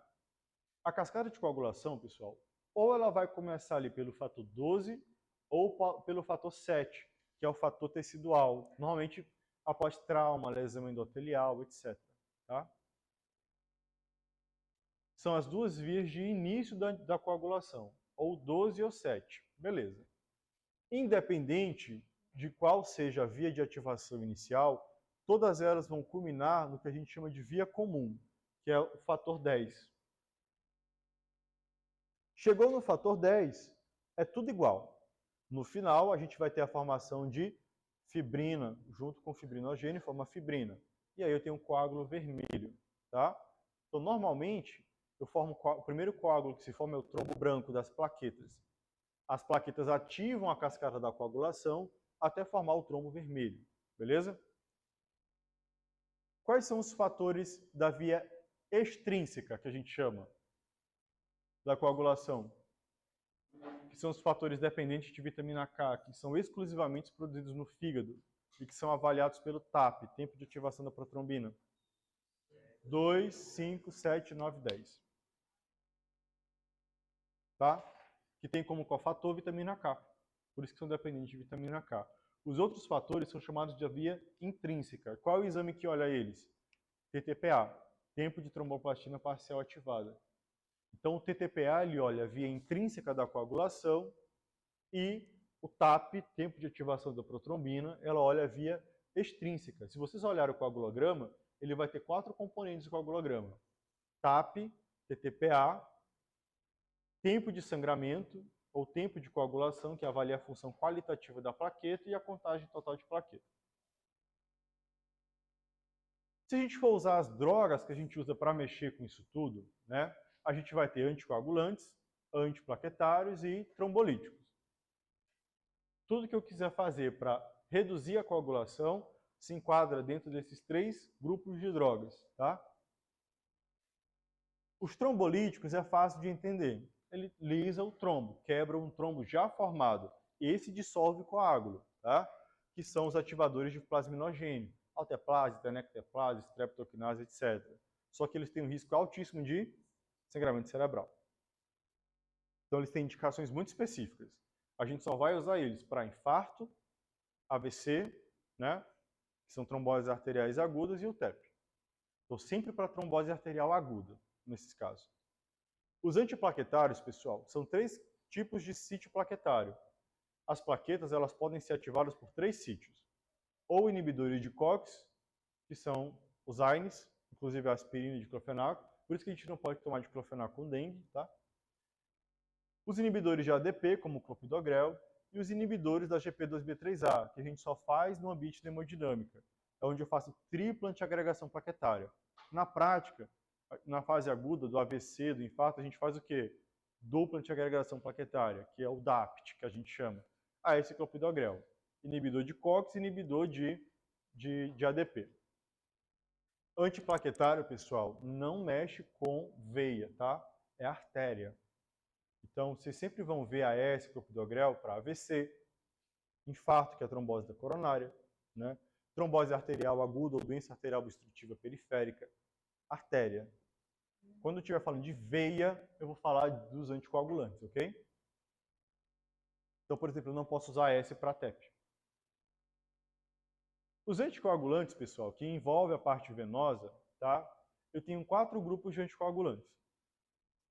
A cascada de coagulação, pessoal, ou ela vai começar ali pelo fator 12 ou pelo fator 7, que é o fator tecidual, normalmente após trauma, lesão endotelial, etc. Tá? São as duas vias de início da coagulação, ou 12 ou 7. Beleza. Independente de qual seja a via de ativação inicial, todas elas vão culminar no que a gente chama de via comum, que é o fator 10. Chegou no fator 10, é tudo igual. No final, a gente vai ter a formação de fibrina, junto com fibrinogênio, forma fibrina. E aí eu tenho um coágulo vermelho, tá? Então, normalmente, eu formo o primeiro coágulo que se forma é o trombo branco das plaquetas. As plaquetas ativam a cascata da coagulação até formar o trombo vermelho, beleza? Quais são os fatores da via extrínseca, que a gente chama, da coagulação? Que são os fatores dependentes de vitamina K, que são exclusivamente produzidos no fígado e que são avaliados pelo TAP, tempo de ativação da protrombina. 2, 5, 7, 9, 10. Tá? Que tem como cofator vitamina K. Por isso que são dependentes de vitamina K. Os outros fatores são chamados de via intrínseca. Qual é o exame que olha eles? TTPA, tempo de tromboplastina parcial ativada. Então, o TTPA ele olha a via intrínseca da coagulação e o TAP, tempo de ativação da protrombina, ela olha a via extrínseca. Se vocês olharem o coagulograma, ele vai ter 4 componentes do coagulograma. TAP, TTPA, tempo de sangramento, ou tempo de coagulação, que avalia a função qualitativa da plaqueta, e a contagem total de plaqueta. Se a gente for usar as drogas que a gente usa para mexer com isso tudo, né, a gente vai ter anticoagulantes, antiplaquetários e trombolíticos. Tudo que eu quiser fazer para reduzir a coagulação se enquadra dentro desses 3 grupos de drogas, tá? Os trombolíticos é fácil de entender. Ele lisa o trombo, quebra um trombo já formado. Esse dissolve o coágulo, tá? Que são os ativadores de plasminogênio. Alteplase, tenecteplase, streptokinase, etc. Só que eles têm um risco altíssimo de sangramento cerebral. Então eles têm indicações muito específicas. A gente só vai usar eles para infarto, AVC, né? Que são tromboses arteriais agudas, e o TEP. Então sempre para trombose arterial aguda, nesses casos. Os antiplaquetários, pessoal, são 3 tipos de sítio plaquetário. As plaquetas elas podem ser ativadas por 3 sítios. Ou inibidores de COX, que são os AINES, inclusive a aspirina e diclofenaco. Por isso que a gente não pode tomar diclofenaco com dengue, tá? Os inibidores de ADP, como o clopidogrel, e os inibidores da GP2B3A, que a gente só faz no ambiente de hemodinâmica. É onde eu faço tripla antiagregação plaquetária. Na prática, na fase aguda do AVC, do infarto, a gente faz o quê? Dupla antiagregação plaquetária, que é o DAPT, que a gente chama. A esse clopidogrel. Inibidor de COX e inibidor de ADP. Antiplaquetário, pessoal, não mexe com veia, tá? É artéria. Então, vocês sempre vão ver AS, clopidogrel, para AVC, infarto, que é a trombose da coronária, né? Trombose arterial aguda ou doença arterial obstrutiva periférica, artéria. Quando eu estiver falando de veia, eu vou falar dos anticoagulantes, ok? Então, por exemplo, eu não posso usar AS para TEP. Os anticoagulantes, pessoal, que envolvem a parte venosa, tá? Eu tenho 4 grupos de anticoagulantes.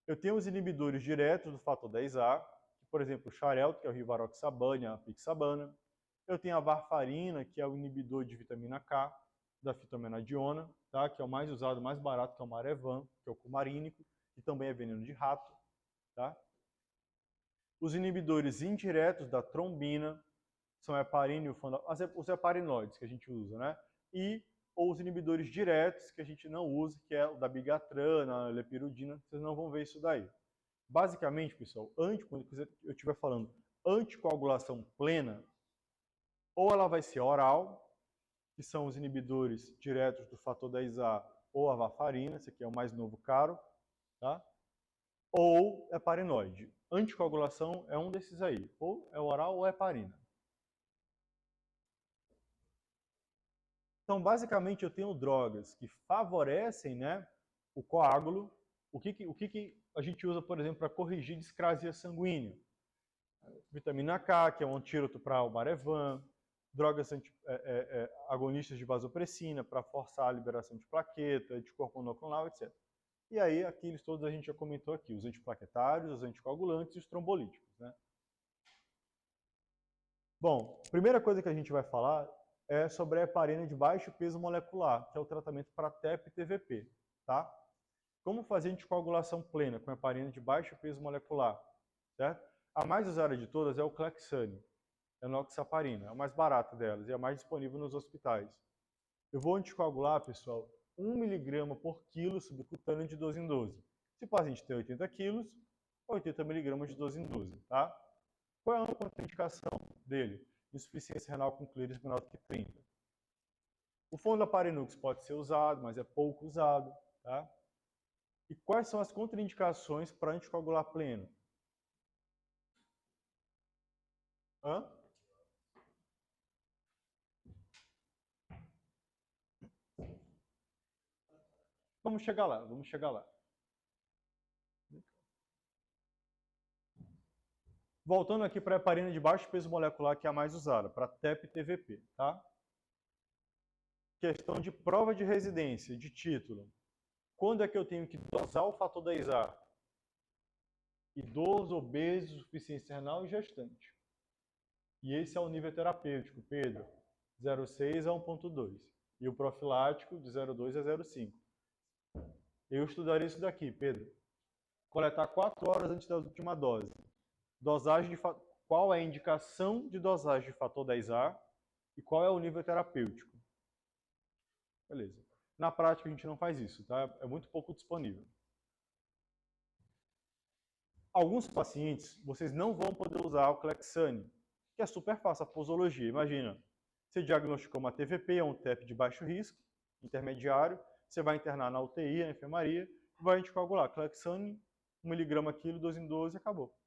Eu tenho os inibidores diretos do fator 10A, que, por exemplo, o Xarelto, que é o rivaroxabana e a apixabana. Eu tenho a varfarina, que é o inibidor de vitamina K, da fitomenadiona, tá? Que é o mais usado, mais barato, que é o Marevan, que é o cumarínico, que também é veneno de rato. Tá? Os inibidores indiretos da trombina, são heparina e os heparinoides que a gente usa, né? Ou os inibidores diretos que a gente não usa, que é o da bigatrana, a lepirudina, vocês não vão ver isso daí. Basicamente, pessoal, quando eu estiver falando anticoagulação plena, ou ela vai ser oral, que são os inibidores diretos do fator 10A ou a varfarina, esse aqui é o mais novo caro, tá? Ou heparinoide. Anticoagulação é um desses aí, ou é oral ou é heparina. Então, basicamente, eu tenho drogas que favorecem, né, o coágulo. O que a gente usa, por exemplo, para corrigir discrasia sanguínea? Vitamina K, que é um antídoto para o Marevan, drogas agonistas de vasopressina para forçar a liberação de plaqueta, de corpo monoclonal, etc. E aí, aqueles todos a gente já comentou aqui, os antiplaquetários, os anticoagulantes e os trombolíticos, né? Bom, a primeira coisa que a gente vai falar é sobre a heparina de baixo peso molecular, que é o tratamento para TEP e TVP, tá? Como fazer anticoagulação plena com heparina de baixo peso molecular, certo? A mais usada de todas é o Clexane, é a enoxaparina, é a mais barata delas e é a mais disponível nos hospitais. Eu vou anticoagular, pessoal, 1 mg por quilo subcutâneo de 12 em 12. Se o paciente tem 80 kg, 80 mg de 12 em 12, tá? Qual é a contraindicação dele? Insuficiência renal com clearance menor do que 30. O fondaparinux pode ser usado, mas é pouco usado, tá? E quais são as contraindicações para anticoagular pleno? Hã? Vamos chegar lá, vamos chegar lá. Voltando aqui para a heparina de baixo peso molecular, que é a mais usada, para TEP e TVP, tá? Questão de prova de residência, de título. Quando é que eu tenho que dosar o fator 10A? Idoso, obeso, insuficiência renal e gestante. E esse é o nível terapêutico, Pedro, 0,6 a 1,2. E o profilático, de 0,2 a 0,5. Eu estudaria isso daqui, Pedro. Coletar 4 horas antes da última dose. Qual é a indicação de dosagem de fator 10A e qual é o nível terapêutico. Beleza. Na prática, a gente não faz isso, tá? É muito pouco disponível. Alguns pacientes, vocês não vão poder usar o Clexane, que é super fácil, a posologia. Imagina, você diagnosticou uma TVP, é um TEP de baixo risco, intermediário, você vai internar na UTI, na enfermaria, vai anticoagular. Clexane, 1 mg quilo, 12 em 12, acabou.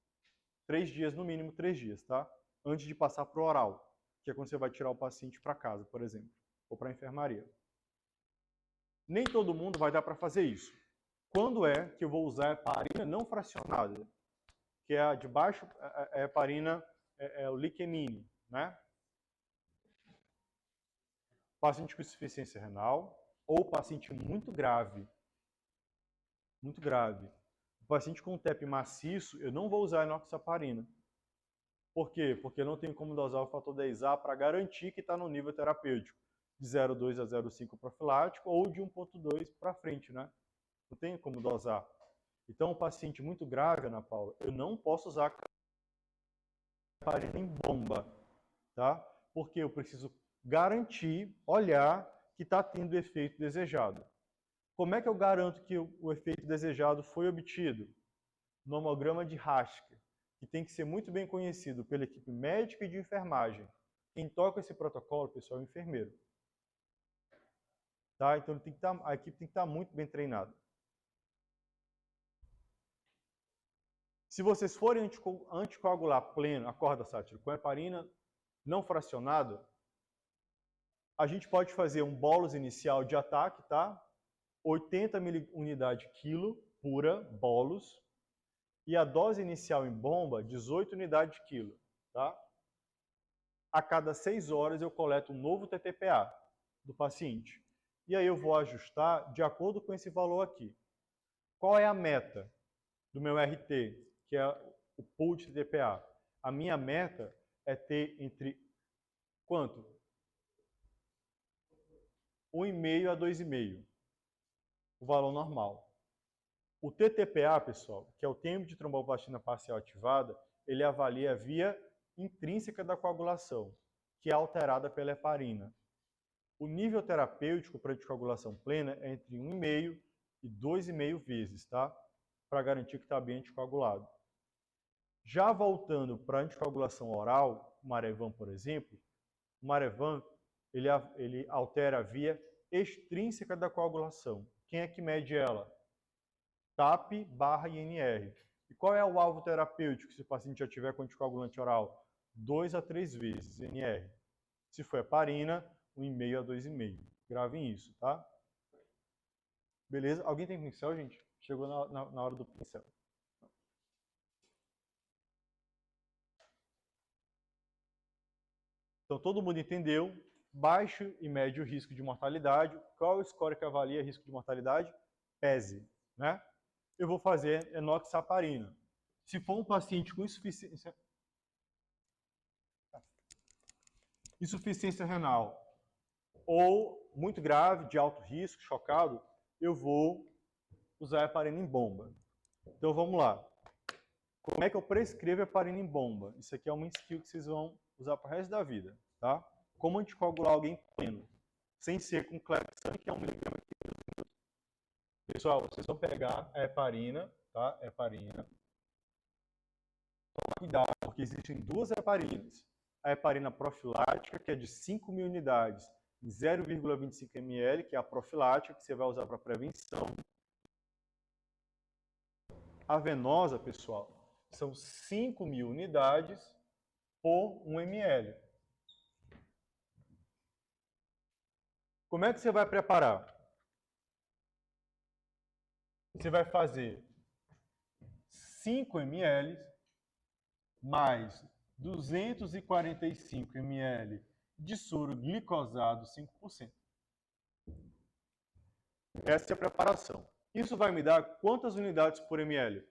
3 dias, no mínimo 3 dias, tá? Antes de passar para o oral, que é quando você vai tirar o paciente para casa, por exemplo, ou para a enfermaria. Nem todo mundo vai dar para fazer isso. Quando é que eu vou usar a heparina não fracionada? Que é a de baixo, a heparina, o liquemine, né? Paciente com insuficiência renal ou paciente muito grave. Muito grave. O paciente com TEP maciço, eu não vou usar a enoxaparina. Por quê? Porque eu não tenho como dosar o fator 10A para garantir que está no nível terapêutico de 0,2 a 0,5 profilático ou de 1,2 para frente, né? Não tenho como dosar. Então, um paciente muito grave, Ana Paula, eu não posso usar heparina em bomba, tá? Porque eu preciso garantir, olhar que está tendo o efeito desejado. Como é que eu garanto que o efeito desejado foi obtido? No homograma de Haskell, que tem que ser muito bem conhecido pela equipe médica e de enfermagem. Quem toca esse protocolo, pessoal, é o enfermeiro. Tá? Então a equipe tem que estar muito bem treinada. Se vocês forem anticoagular pleno, a corda sátiro, com heparina não fracionada, a gente pode fazer um bolus inicial de ataque, tá? 80 unidades quilo pura, bolus, e a dose inicial em bomba, 18 unidades quilo, tá? A cada 6 horas eu coleto um novo TTPA do paciente. E aí eu vou ajustar de acordo com esse valor aqui. Qual é a meta do meu RT, que é o pool de TTPA? A minha meta é ter entre quanto? 1,5 a 2,5. O valor normal. O TTPA, pessoal, que é o tempo de tromboplastina parcial ativada, ele avalia a via intrínseca da coagulação, que é alterada pela heparina. O nível terapêutico para anticoagulação plena é entre 1,5 e 2,5 vezes, tá? Para garantir que está bem anticoagulado. Já voltando para a anticoagulação oral, o Marevan, por exemplo, o Marevan ele altera a via extrínseca da coagulação. Quem é que mede ela? TAP/INR. E qual é o alvo terapêutico se o paciente já tiver com anticoagulante oral? 2 a 3 vezes INR. Se for heparina, 1,5 a 2,5. Gravem isso, tá? Beleza? Alguém tem pincel, gente? Chegou na hora do pincel. Então, todo mundo entendeu. Baixo e médio risco de mortalidade. Qual é o score que avalia risco de mortalidade? PESE, né? Eu vou fazer enoxaparina. Se for um paciente com insuficiência renal ou muito grave, de alto risco, chocado, eu vou usar heparina em bomba. Então vamos lá. Como é que eu prescrevo heparina em bomba? Isso aqui é uma skill que vocês vão usar para o resto da vida, tá? Como anticoagular alguém pleno, sem ser com clexane, que é 1 miligrama por minuto. Pessoal, vocês vão pegar a heparina, tá? Heparina. Toma cuidado, porque existem duas heparinas. A heparina profilática, que é de 5.000 unidades, em 0,25 ml, que é a profilática, que você vai usar para prevenção. A venosa, pessoal, são 5.000 unidades por 1 ml. Como é que você vai preparar? Você vai fazer 5 ml mais 245 ml de soro glicosado 5%. Essa é a preparação. Isso vai me dar quantas unidades por ml?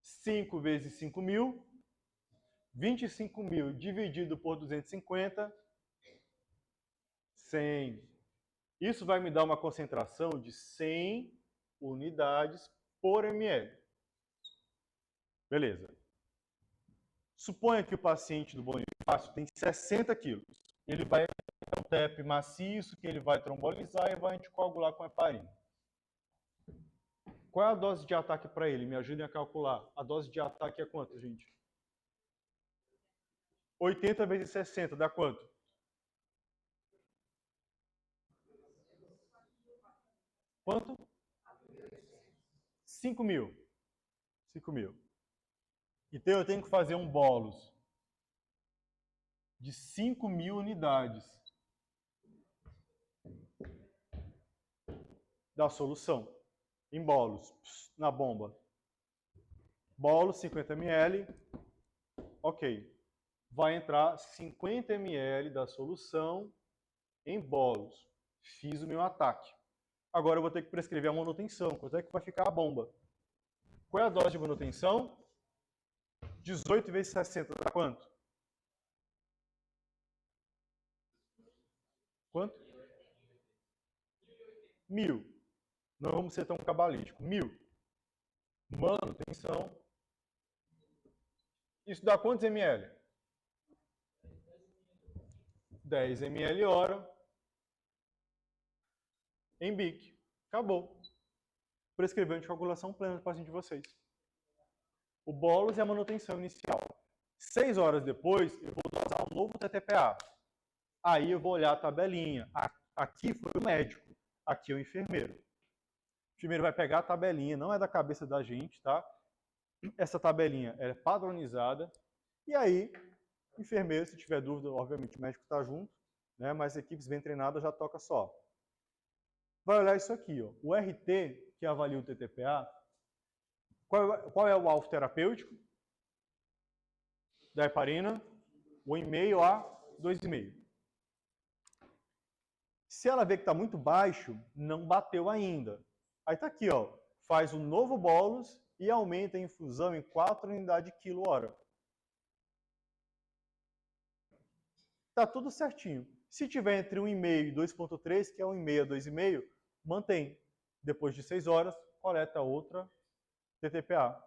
5 vezes 5.000, 25.000 dividido por 250, 100. Isso vai me dar uma concentração de 100 unidades por ml. Beleza. Suponha que o paciente do Bonifácio tem 60 quilos. Ele vai ter um TEP maciço, que ele vai trombolizar e vai anticoagular com heparina. Qual é a dose de ataque para ele? Me ajudem a calcular. A dose de ataque é quanto, gente? 80 vezes 60 dá quanto? Quanto? 5.000. 5.000. Então eu tenho que fazer um bolus de 5.000 unidades da solução em bolos, na bomba. Bolo 50 ml, ok. Vai entrar 50 ml da solução em bolos. Fiz o meu ataque. Agora eu vou ter que prescrever a manutenção. Quanto é que vai ficar a bomba? Qual é a dose de manutenção? 18 vezes 60 dá quanto? Quanto? 1.000. Não vamos ser tão cabalístico. 1.000. Manutenção. Isso dá quantos ml? 10 ml hora em BIC. Acabou. Prescreveu anticoagulação plena do paciente de vocês. O bolus é a manutenção inicial. 6 horas depois, eu vou dosar um novo TTPA. Aí eu vou olhar a tabelinha. Aqui foi o médico, aqui é o enfermeiro. O enfermeiro vai pegar a tabelinha, não é da cabeça da gente, tá? Essa tabelinha é padronizada. E aí, o enfermeiro, se tiver dúvida, obviamente o médico está junto, né? Mas equipes bem treinadas já toca só. Vai olhar isso aqui, ó. O RT, que avalia o TTPA, qual é o alvo terapêutico da heparina? 1,5 a 2,5. Se ela vê que está muito baixo, não bateu ainda. Aí está aqui, ó, faz um novo bolus e aumenta a infusão em 4 unidades quilo hora. Está tudo certinho. Se tiver entre 1,5 e 2,3, que é 1,5 a 2,5, mantém. Depois de 6 horas, coleta outra TTPA.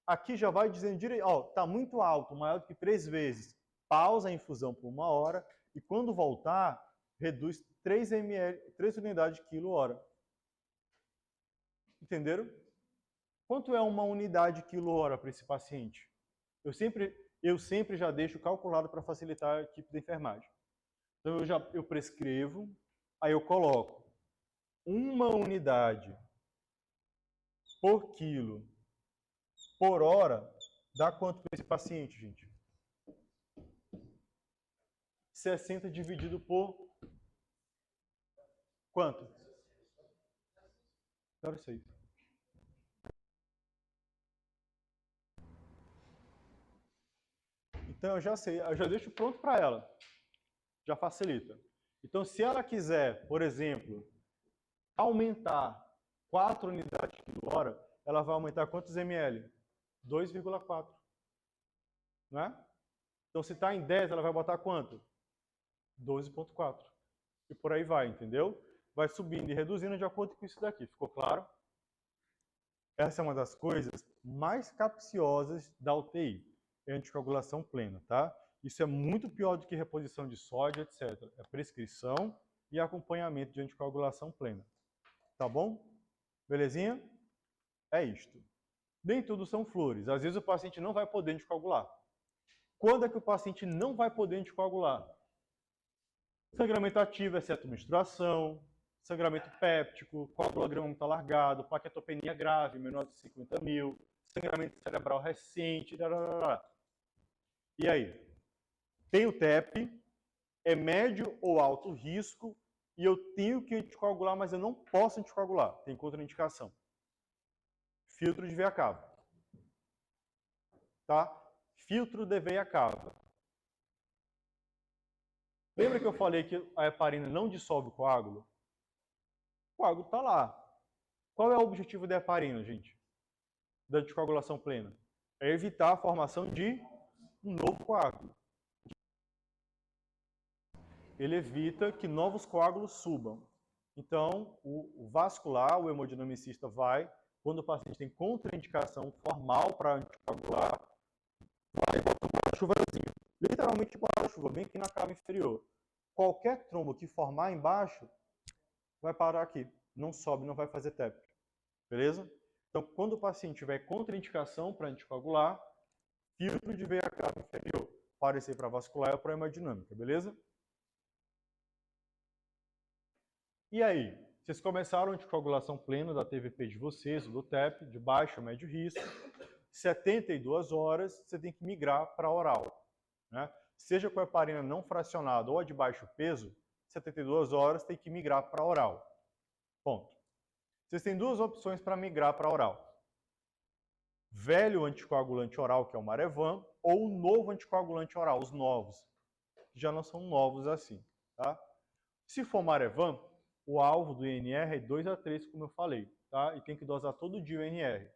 Aqui já vai dizendo direito, ó, está muito alto, maior do que 3 vezes. Pausa a infusão por 1 hora e quando voltar, reduz 3 unidades quilo hora. Entenderam? Quanto é uma unidade quilo hora para esse paciente? Eu sempre já deixo calculado para facilitar a equipe de enfermagem. Então eu prescrevo, aí eu coloco 1 unidade por quilo por hora, dá quanto para esse paciente, gente? 60 dividido por quanto? 0,6. Então eu já sei, eu já deixo pronto para ela. Já facilita. Então se ela quiser, por exemplo, aumentar 4 unidades por hora, ela vai aumentar quantos ml? 2,4. Não é? Então se está em 10, ela vai botar quanto? 12,4. E por aí vai, entendeu? Vai subindo e reduzindo de acordo com isso daqui. Ficou claro? Essa é uma das coisas mais capciosas da UTI. É a anticoagulação plena, tá? Isso é muito pior do que reposição de sódio, etc. É prescrição e acompanhamento de anticoagulação plena. Tá bom? Belezinha? É isto. Nem tudo são flores. Às vezes o paciente não vai poder anticoagular. Quando é que o paciente não vai poder anticoagular? Sangramento ativo, exceto menstruação, sangramento péptico, coagulograma muito alargado, paquetopenia grave, menor de 50 mil, sangramento cerebral recente, E aí? Tem o TEP, é médio ou alto risco, e eu tenho que anticoagular, mas eu não posso anticoagular. Tem contraindicação. Filtro de veia cava. Tá? Filtro de veia cava. Lembra que eu falei que a heparina não dissolve o coágulo? O coágulo está lá. Qual é o objetivo da heparina, gente? Da anticoagulação plena? É evitar a formação de um novo coágulo. Ele evita que novos coágulos subam. Então, o vascular, o hemodinamicista vai, quando o paciente tem contraindicação formal para anticoagular, vai botar um guarda-chuvazinho. Literalmente guarda-chuva, bem aqui na cava inferior. Qualquer trombo que formar embaixo, vai parar aqui. Não sobe, não vai fazer TEP. Beleza? Então, quando o paciente tiver contraindicação para anticoagular, filtro de veia cava inferior, parecer para vascular ou para hemodinâmica, beleza? E aí? Vocês começaram a anticoagulação plena da TVP de vocês, do TEP, de baixo a médio risco. 72 horas, você tem que migrar para oral. Né? Seja com a heparina não fracionada ou a de baixo peso, 72 horas tem que migrar para oral. Ponto. Vocês têm duas opções para migrar para oral. Velho anticoagulante oral, que é o Marevan, ou o novo anticoagulante oral, os novos, que já não são novos assim. Tá? Se for Marevan, o alvo do INR é 2 a 3, como eu falei, tá? E tem que dosar todo dia o INR.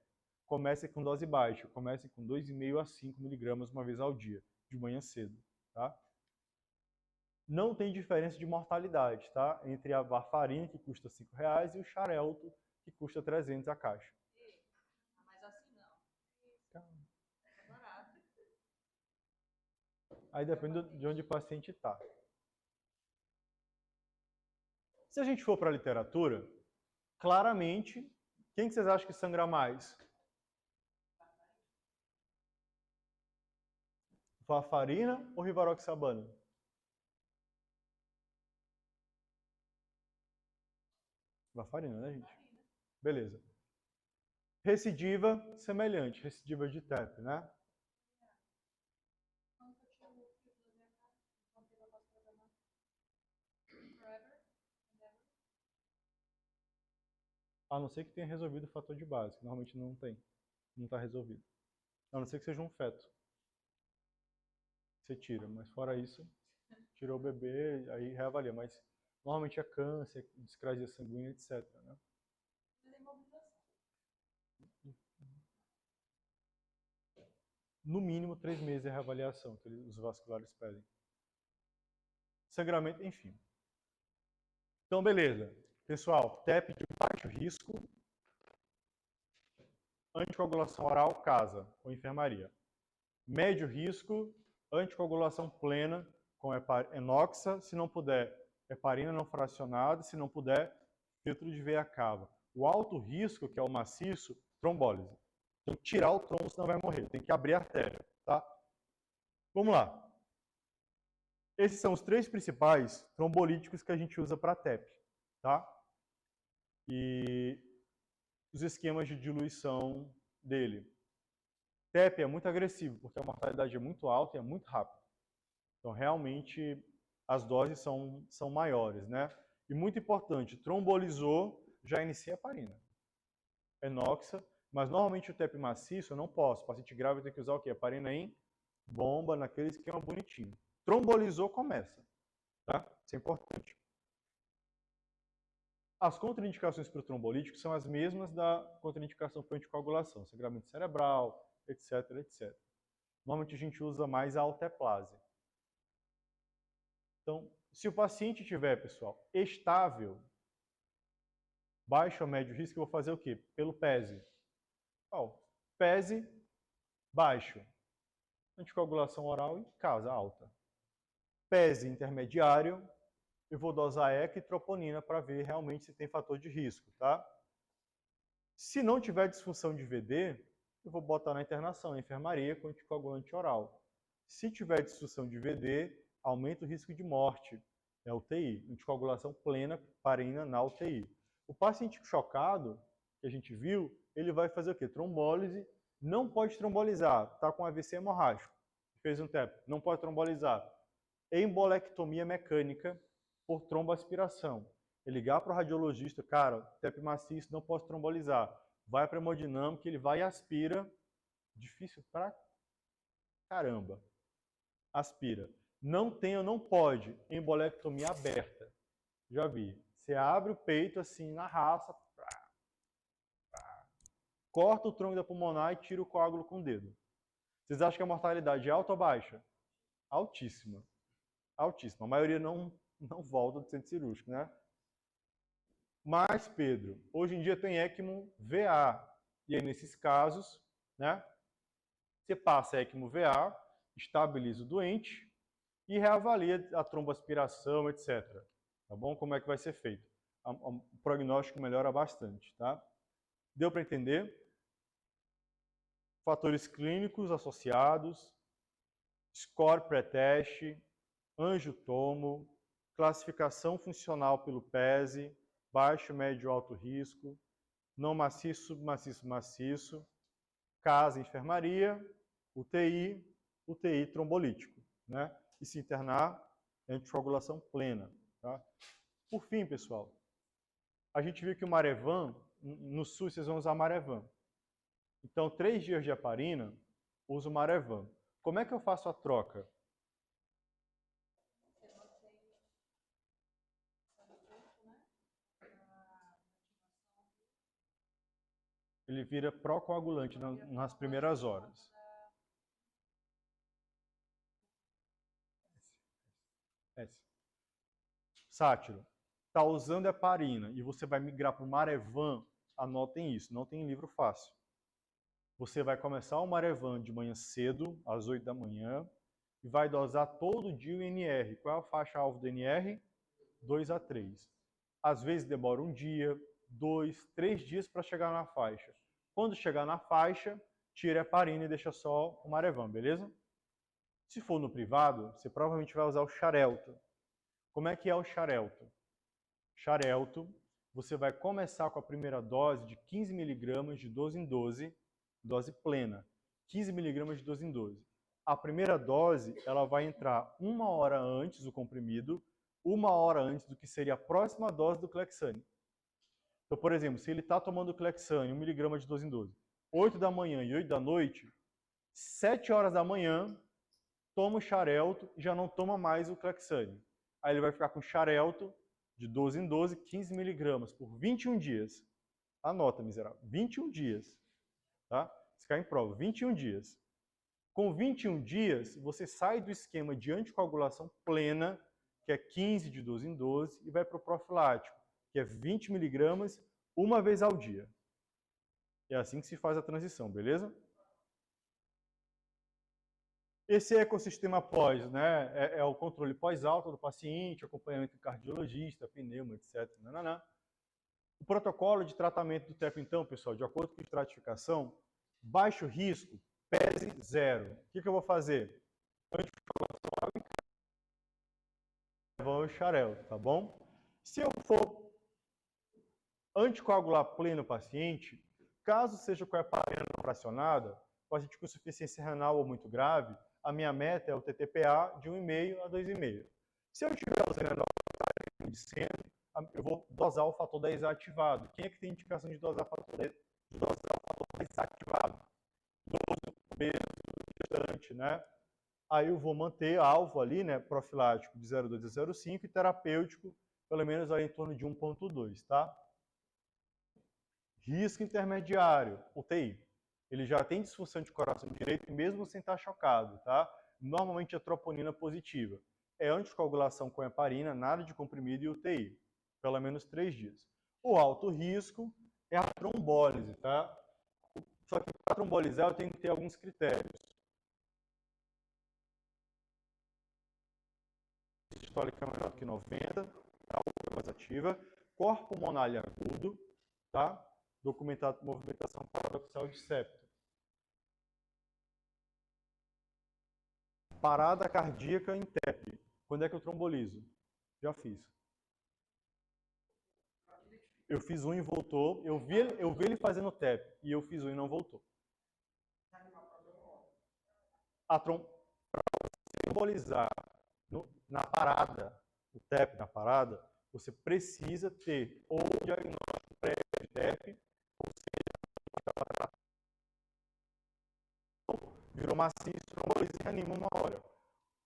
Comece com dose baixa, comece com 2,5 a 5 miligramas uma vez ao dia, de manhã cedo, tá? Não tem diferença de mortalidade, tá? Entre a varfarina, que custa R$5, e o xarelto, que custa 300 a caixa. Mas assim Aí depende de onde o paciente está. Se a gente for para a literatura, claramente, quem que vocês acham que sangra mais? Varfarina ou rivaroxabana? Varfarina, né, gente? Beleza. Recidiva, semelhante. Recidiva de TEP, né? A não ser que tenha resolvido o fator de base, que normalmente não tem. Não está resolvido. A não ser que seja um feto. Você tira, mas fora isso, tirou o bebê, aí reavalia. Mas normalmente é câncer, discrasia sanguínea, etc. Né? No mínimo 3 meses de reavaliação que os vasculares pedem. Sangramento, enfim. Então, beleza. Pessoal, TEP de baixo risco, anticoagulação oral, casa ou enfermaria. Médio risco, anticoagulação plena com enoxa, se não puder, heparina não fracionada, se não puder, filtro de veia cava. O alto risco, que é o maciço, trombólise. Tem que tirar o trombo, senão vai morrer. Tem que abrir a artéria, tá? Vamos lá. Esses são os 3 principais trombolíticos que a gente usa para TEP, tá? E os esquemas de diluição dele. TEP é muito agressivo, porque a mortalidade é muito alta e é muito rápido. Então, realmente, as doses são maiores, né? E muito importante, trombolizou, já inicia a heparina. Enoxa, mas normalmente o TEP maciço eu não posso. O paciente grave tem que usar o quê? Heparina em bomba, naquele esquema bonitinho. Trombolizou, começa. Tá? Isso é importante. As contraindicações para o trombolítico são as mesmas da contraindicação para anticoagulação, sangramento cerebral, etc, etc. Normalmente a gente usa mais a alteplase. Então, se o paciente tiver, pessoal, estável, baixo ou médio risco, eu vou fazer o quê? Pelo PESE. PESE baixo. Anticoagulação oral em casa, alta. PESE intermediário, eu vou dosar ECA e troponina para ver realmente se tem fator de risco, tá? Se não tiver disfunção de VD, eu vou botar na internação, na enfermaria, com anticoagulante oral. Se tiver disfunção de VD, aumenta o risco de morte, é UTI, anticoagulação plena, parina na UTI. O paciente chocado, que a gente viu, ele vai fazer o quê? Trombólise, não pode trombolizar, está com AVC hemorrágico, fez um TEP, não pode trombolizar. Embolectomia mecânica por tromboaspiração. É ligar para o radiologista, cara, TEP maciço, não posso trombolizar. Vai para a hemodinâmica, ele vai e aspira. Difícil pra caramba. Aspira. Não tem ou não pode embolectomia aberta. Já vi. Você abre o peito assim, na raça, corta o tronco da pulmonar e tira o coágulo com o dedo. Vocês acham que a mortalidade é alta ou baixa? Altíssima. Altíssima. A maioria não volta do centro cirúrgico, né? Mas, Pedro, hoje em dia tem ECMO VA. E aí, nesses casos, né, você passa ECMO VA, estabiliza o doente e reavalia a tromboaspiração, etc. Tá bom? Como é que vai ser feito? O prognóstico melhora bastante, tá? Deu para entender? Fatores clínicos associados, score pré-teste, angiotomo, classificação funcional pelo PESE, baixo, médio, alto risco, não maciço, submaciço, maciço, casa, enfermaria, UTI trombolítico, né? E se internar, anticoagulação plena, tá? Por fim, pessoal, a gente viu que o Marevan, no SUS vocês vão usar Marevan. Então, 3 dias de heparina, uso o Marevan. Como é que eu faço a troca? Ele vira procoagulante nas primeiras horas. Sátiro, está usando heparina e você vai migrar para o Marevan, anotem isso, não tem livro fácil. Você vai começar o Marevan de manhã cedo, às 8 da manhã, e vai dosar todo dia o NR. Qual é a faixa-alvo do NR? 2 a 3. Às vezes demora um dia, 2, 3 dias para chegar na faixa. Quando chegar na faixa, tira a heparina e deixa só o Marevan, beleza? Se for no privado, você provavelmente vai usar o Xarelto. Como é que é o Xarelto? Xarelto, você vai começar com a primeira dose de 15 mg de 12 em 12, dose plena. 15 mg de 12 em 12. A primeira dose, ela vai entrar 1 hora antes do comprimido, 1 hora antes do que seria a próxima dose do Clexane. Então, por exemplo, se ele está tomando o Clexane, 1 mg de 12 em 12, 8 da manhã e 8 da noite, 7 horas da manhã, toma o Xarelto e já não toma mais o Clexane. Aí ele vai ficar com o Xarelto de 12 em 12, 15 mg por 21 dias. Anota, miserável. 21 dias. Tá? Isso cai em prova. 21 dias. Com 21 dias, você sai do esquema de anticoagulação plena, que é 15 de 12 em 12, e vai para o profilático, que é 20 mg uma vez ao dia. É assim que se faz a transição, beleza? Esse ecossistema pós, né, é o controle pós-alta do paciente, acompanhamento do cardiologista, pneuma, etc. Nananã. O protocolo de tratamento do TEP, então, pessoal, de acordo com a estratificação, baixo risco, PESE 0. O que eu vou fazer? Vou xarel, tá bom? Se eu for anticoagular pleno paciente, caso seja com a heparina não fracionada, paciente com insuficiência renal ou muito grave, a minha meta é o TTPA de 1,5 a 2,5. Se eu tiver usando de 100, eu vou dosar o fator 10 ativado. Quem é que tem indicação de dosar o fator 10, ativado? Idoso, obeso, gestante, né? Aí eu vou manter alvo ali, né, profilático de 0,2 a 0,5 e terapêutico pelo menos aí em torno de 1,2, tá? Risco intermediário, UTI. Ele já tem disfunção de coração direito mesmo sem estar chocado, tá? Normalmente é troponina positiva. É anticoagulação com heparina, nada de comprimido e UTI. Pelo menos 3 dias. O alto risco é a trombólise, tá? Só que para trombolizar eu tenho que ter alguns critérios. Histórica maior que 90, a mais ativa. Corpo pulmonar agudo, tá? Documentado com movimentação paradoxal de septo. Parada cardíaca em TEP. Quando é que eu trombolizo? Já fiz. Eu fiz um e voltou. Eu vi ele fazendo TEP e eu fiz um e não voltou. A trombolizar na parada, o TEP na parada, você precisa ter ou diagnóstico prévio de TEP, ou seja, virou maciço, tromboliza e reanima 1 hora.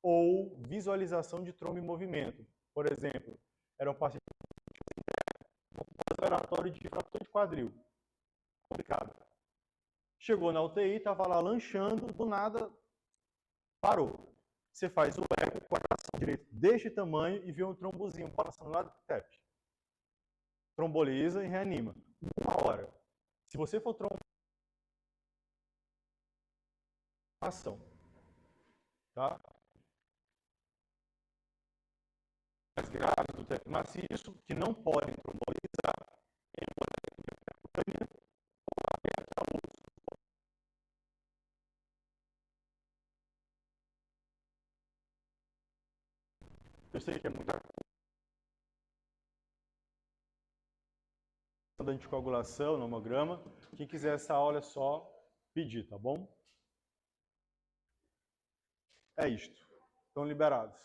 Ou visualização de trombo em movimento. Por exemplo, era um paciente operatório de fratura de quadril. Complicado. Chegou na UTI, estava lá lanchando, do nada parou. Você faz o eco, o coração direito deste tamanho e vê um trombozinho passando lá do TEP. Tromboliza e reanima. 1 hora. Se você for ação, tá? Mais graves do TEP maciço, que não podem trombolizar, eu sei que é muita coisa da anticoagulação, no hemograma. Quem quiser essa aula é só pedir, tá bom? É isto. Estão liberados.